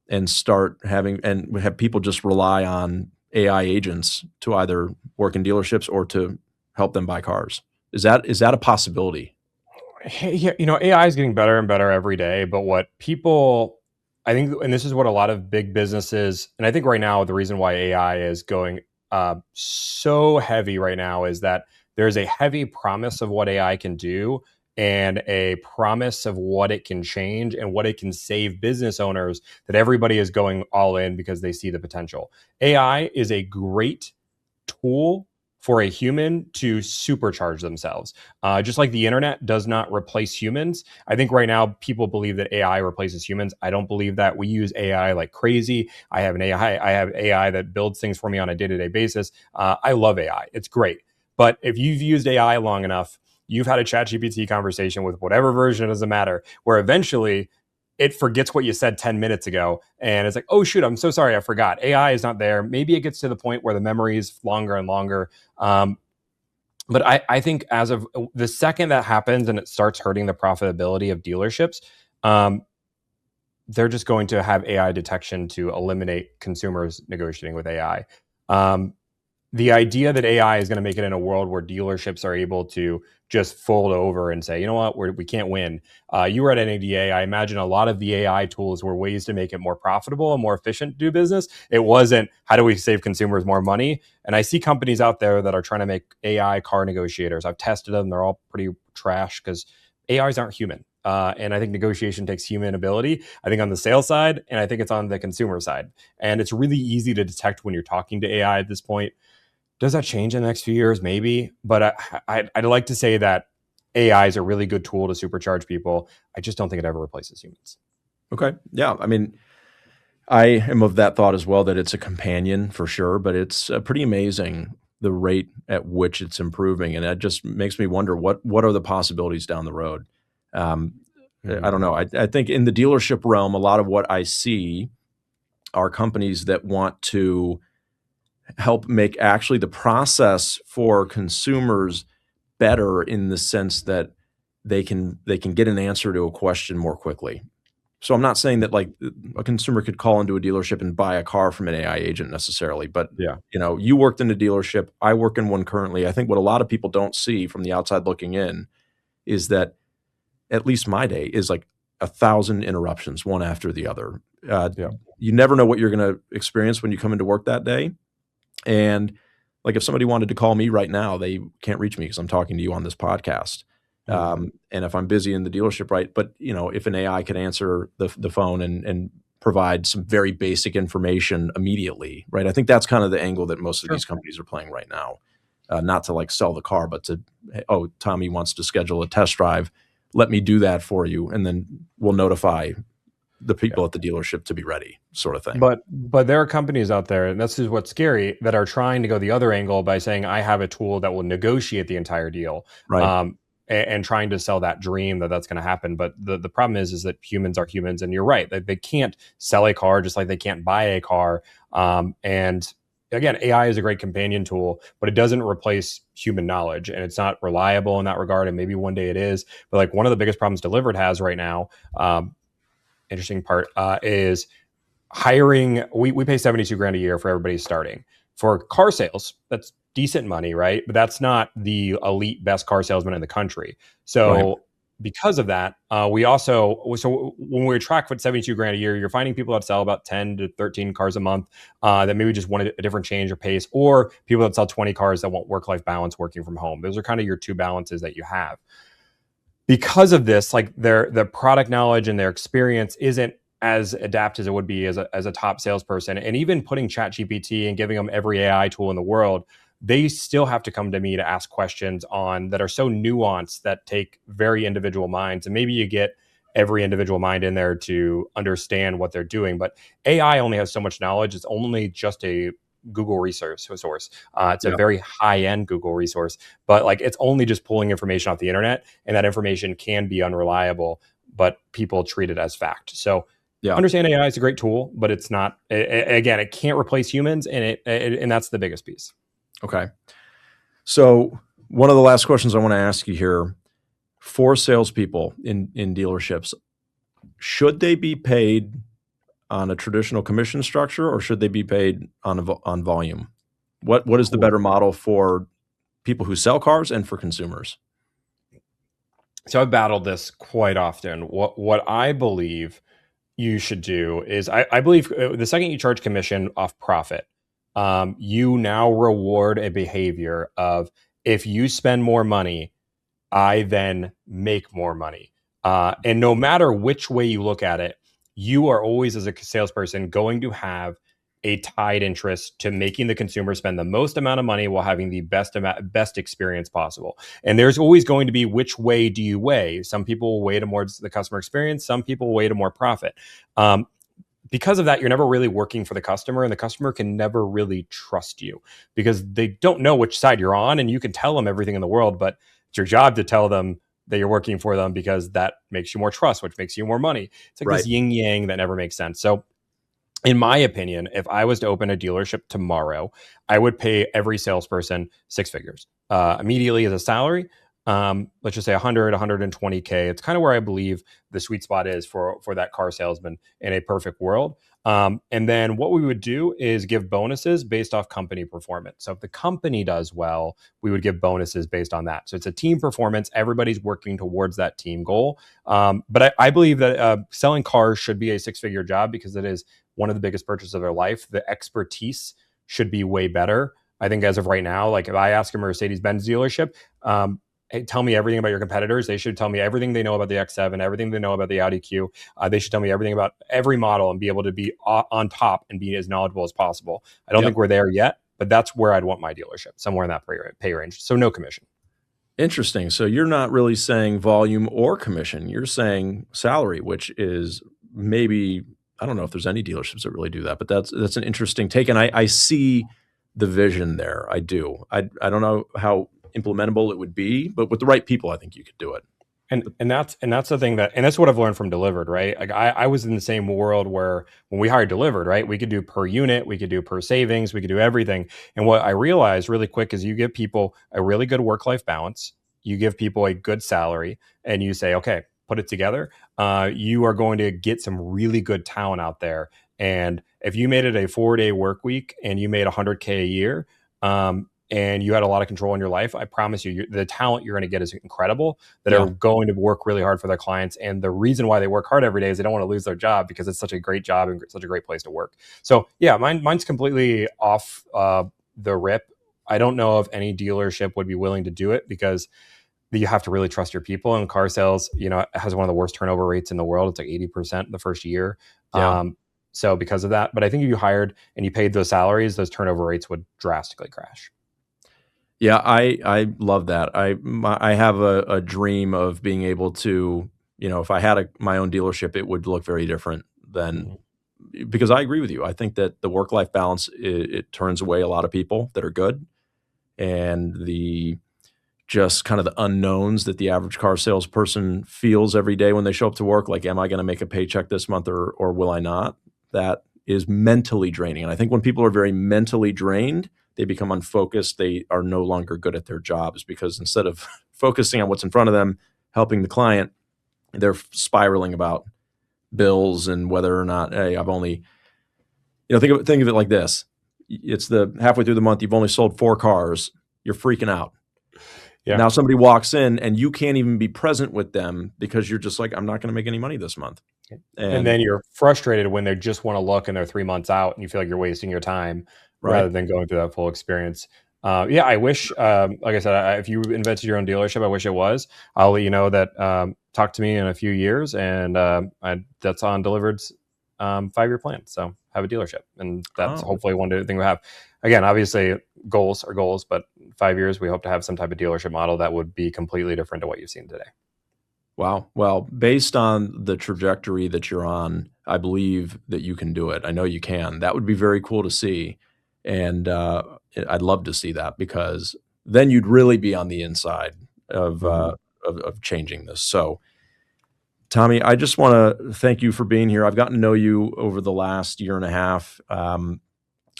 and start having, and have people just rely on AI agents to either work in dealerships or to help them buy cars? Is that a possibility? Yeah, AI is getting better and better every day. But what people, I think, and this is what a lot of big businesses, and I think right now the reason why AI is going so heavy right now is that there's a heavy promise of what AI can do and a promise of what it can change and what it can save business owners, that everybody is going all in because they see the potential. AI is a great tool for a human to supercharge themselves. Just like the internet does not replace humans. I think right now people believe that AI replaces humans. I don't believe that. We use AI like crazy. I have AI that builds things for me on a day-to-day basis. I love AI. It's great. But if you've used AI long enough, you've had a ChatGPT conversation with whatever version, it doesn't matter, where eventually it forgets what you said 10 minutes ago. And it's like, oh, shoot, I'm so sorry, I forgot. AI is not there. Maybe it gets to the point where the memory is longer and longer. But I think as of the second that happens and it starts hurting the profitability of dealerships, they're just going to have AI detection to eliminate consumers negotiating with AI. The idea that AI is going to make it in a world where dealerships are able to just fold over and say, you know what, we can't win. You were at NADA. I imagine a lot of the AI tools were ways to make it more profitable and more efficient to do business. It wasn't, how do we save consumers more money? And I see companies out there that are trying to make AI car negotiators. I've tested them. They're all pretty trash because AIs aren't human. And I think negotiation takes human ability, I think on the sales side, and I think it's on the consumer side. And it's really easy to detect when you're talking to AI at this point. Does that change in the next few years? Maybe. But I'd like to say that AI is a really good tool to supercharge people. I just don't think it ever replaces humans. Okay. Yeah. I mean, I am of that thought as well, that it's a companion for sure, but it's pretty amazing the rate at which it's improving. And that just makes me wonder what are the possibilities down the road? I don't know. I think in the dealership realm, a lot of what I see are companies that want to help make actually the process for consumers better in the sense that they can get an answer to a question more quickly. So I'm not saying that like a consumer could call into a dealership and buy a car from an AI agent necessarily, but Yeah. you worked in a dealership, I work in one currently. I think what a lot of people don't see from the outside looking in is that at least my day is like 1,000 interruptions, one after the other. Yeah. You never know what you're going to experience when you come into work that day. And like if somebody wanted to call me right now, they can't reach me because I'm talking to you on this podcast. And if I'm busy in the dealership, right? But if an AI could answer the phone and provide some very basic information immediately, right? I think that's kind of the angle that most of these companies are playing right now. Not to like sell the car, but to, oh, Tommy wants to schedule a test drive. Let me do that for you, and then we'll notify the people at the dealership to be ready, sort of thing. But there are companies out there, and this is what's scary, that are trying to go the other angle by saying, I have a tool that will negotiate the entire deal. Right. And trying to sell that dream that that's going to happen. But the problem is that humans are humans, and you're right. They can't sell a car just like they can't buy a car. And again, AI is a great companion tool, but it doesn't replace human knowledge, and it's not reliable in that regard. And maybe one day it is. But like one of the biggest problems Delivrd has right now, interesting part, is hiring. We pay 72 grand a year for everybody starting. For car sales, that's decent money, right? But that's not the elite best car salesman in the country. So because of that, we also, so when we track with 72 grand a year, you're finding people that sell about 10 to 13 cars a month that maybe just want a different change or pace, or people that sell 20 cars that want work-life balance working from home. Those are kind of your two balances that you have. Because of this, like their product knowledge and their experience isn't as adept as it would be as a top salesperson. And even putting ChatGPT and giving them every AI tool in the world, they still have to come to me to ask questions on that are so nuanced that take very individual minds. And maybe you get every individual mind in there to understand what they're doing. But AI only has so much knowledge. It's only just a Google resource. It's a very high-end Google resource, but like it's only just pulling information off the internet, and that information can be unreliable, but people treat it as fact. So understand AI is a great tool, but it's not, again, it can't replace humans, and and that's the biggest piece. Okay. So one of the last questions I want to ask you here, for salespeople in dealerships, should they be paid on a traditional commission structure, or should they be paid on volume? What is the better model for people who sell cars and for consumers? So I've battled this quite often. What I believe you should do is I believe the second you charge commission off profit, you now reward a behavior of, if you spend more money, I then make more money. And no matter which way you look at it, you are always, as a salesperson, going to have a tied interest to making the consumer spend the most amount of money while having the best experience possible. And there's always going to be, which way do you weigh? Some people weigh towards the customer experience. Some people weigh to more profit. Because of that, you're never really working for the customer, and the customer can never really trust you because they don't know which side you're on, and you can tell them everything in the world, but it's your job to tell them that you're working for them, because that makes you more trust, which makes you more money. It's like this yin yang that never makes sense. So in my opinion, if I was to open a dealership tomorrow, I would pay every salesperson six figures immediately as a salary. Let's just say 100, 120K. It's kind of where I believe the sweet spot is for that car salesman in a perfect world. And then what we would do is give bonuses based off company performance. So if the company does well, we would give bonuses based on that. So it's a team performance. Everybody's working towards that team goal. But I believe that selling cars should be a six-figure job, because it is one of the biggest purchases of their life. The expertise should be way better. I think as of right now, like if I ask a Mercedes-Benz dealership, hey, tell me everything about your competitors, they should tell me everything they know about the X7, everything they know about the Audi Q. They should tell me everything about every model and be able to be on top and be as knowledgeable as possible. I don't think we're there yet, but that's where I'd want my dealership, somewhere in that pay range. So no commission. Interesting. So you're not really saying volume or commission. You're saying salary, which is maybe, I don't know if there's any dealerships that really do that, but that's an interesting take. And I see the vision there. I do. I don't know how implementable it would be, but with the right people, I think you could do it. And that's the thing and that's what I've learned from Delivrd, right? Like I was in the same world where when we hired Delivrd, right, we could do per unit, we could do per savings, we could do everything. And what I realized really quick is you give people a really good work-life balance, you give people a good salary, and you say, okay, put it together. You are going to get some really good talent out there. And if you made it a 4-day work week and you made 100K a year, and you had a lot of control in your life, I promise you, the talent you're going to get is incredible, that Yeah. are going to work really hard for their clients. And the reason why they work hard every day is they don't want to lose their job because it's such a great job and such a great place to work. So yeah, mine's completely off the rip. I don't know if any dealership would be willing to do it because you have to really trust your people. And car sales, has one of the worst turnover rates in the world. It's like 80% the first year. Yeah. So because of that, but I think if you hired and you paid those salaries, those turnover rates would drastically crash. Yeah, I love that. I have a dream of being able to, if I had my own dealership, it would look very different than, Mhm. because I agree with you. I think that the work-life balance, it turns away a lot of people that are good, and the just kind of the unknowns that the average car salesperson feels every day when they show up to work, like, am I going to make a paycheck this month or will I not? That is mentally draining. And I think when people are very mentally drained, they become unfocused. They are no longer good at their jobs because instead of focusing on what's in front of them, helping the client, they're spiraling about bills and whether or not, hey, I've only, think of it like this. It's the halfway through the month, you've only sold 4 cars. You're freaking out. Yeah. Now somebody walks in and you can't even be present with them because you're just like, I'm not going to make any money this month. And then you're frustrated when they just want to look and they're 3 months out and you feel like you're wasting your time right. rather than going through that full experience. Yeah, I wish, like I said, if you invented your own dealership, I wish it was. I'll let you know that talk to me in a few years, and that's on Delivrd 5-year plan. So have a dealership, and that's Oh, hopefully one thing we have. Again, obviously goals are goals, but 5 years we hope to have some type of dealership model that would be completely different to what you've seen today. wow. Well, based on the trajectory that you're on, I believe that you can do it. I know you can. That would be very cool to see. And I'd love to see that because then you'd really be on the inside of, Mhm. of changing this. So, Tomi, I just want to thank you for being here. I've gotten to know you over the last year and a half.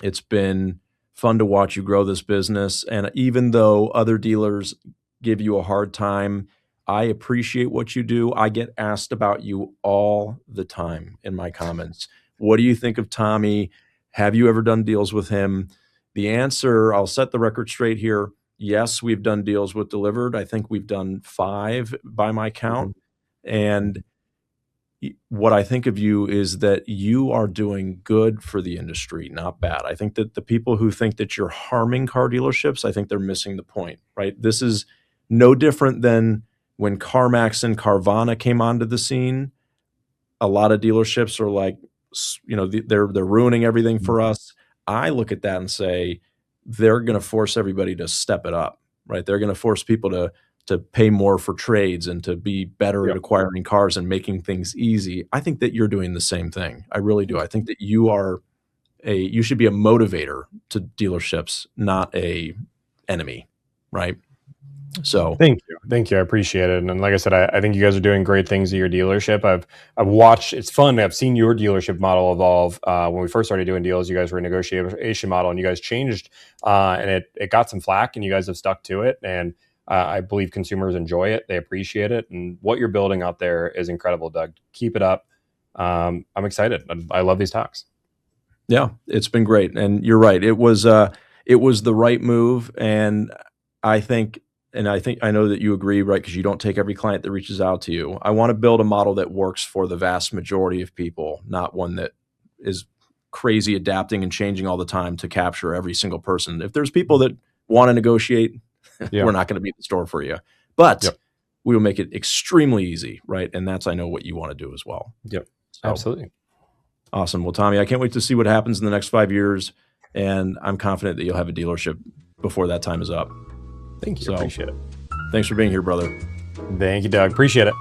It's been fun to watch you grow this business. And even though other dealers give you a hard time, I appreciate what you do. I get asked about you all the time in my comments. What do you think of Tomi? Have you ever done deals with him? The answer, I'll set the record straight here. Yes, we've done deals with Delivrd. I think we've done 5 by my count. Mhm. And what I think of you is that you are doing good for the industry, not bad. I think that the people who think that you're harming car dealerships, I think they're missing the point, right? This is no different than when CarMax and Carvana came onto the scene. A lot of dealerships are like, they're ruining everything for us. I look at that and say, they're going to force everybody to step it up, right? They're going to force people to pay more for trades and to be better Yeah. at acquiring cars and making things easy. I think that you're doing the same thing. I really do. I think that you should be a motivator to dealerships, not a enemy, right? So, Thank you. Thank you. I appreciate it. And like I said, I think you guys are doing great things at your dealership. I've watched, it's fun. I've seen your dealership model evolve. When we first started doing deals, you guys were a negotiation model and you guys changed, and it got some flack and you guys have stuck to it. And I believe consumers enjoy it. They appreciate it. And what you're building out there is incredible, Doug. Keep it up. I'm excited. I love these talks. yeah, it's been great. And you're right. It was the right move. And I think, I know that you agree, right? Because you don't take every client that reaches out to you. I want to build a model that works for the vast majority of people, not one that is crazy adapting and changing all the time to capture every single person. If there's people that want to negotiate, Yeah. we're not going to be at the store for you. But Yep. we will make it extremely easy, right? And that's, I know, what you want to do as well. Yep. So Absolutely. awesome. Well, Tomi, I can't wait to see what happens in the next 5 years. And I'm confident that you'll have a dealership before that time is up. Thank you. So Appreciate it. thanks for being here, brother. Thank you, Doug. Appreciate it.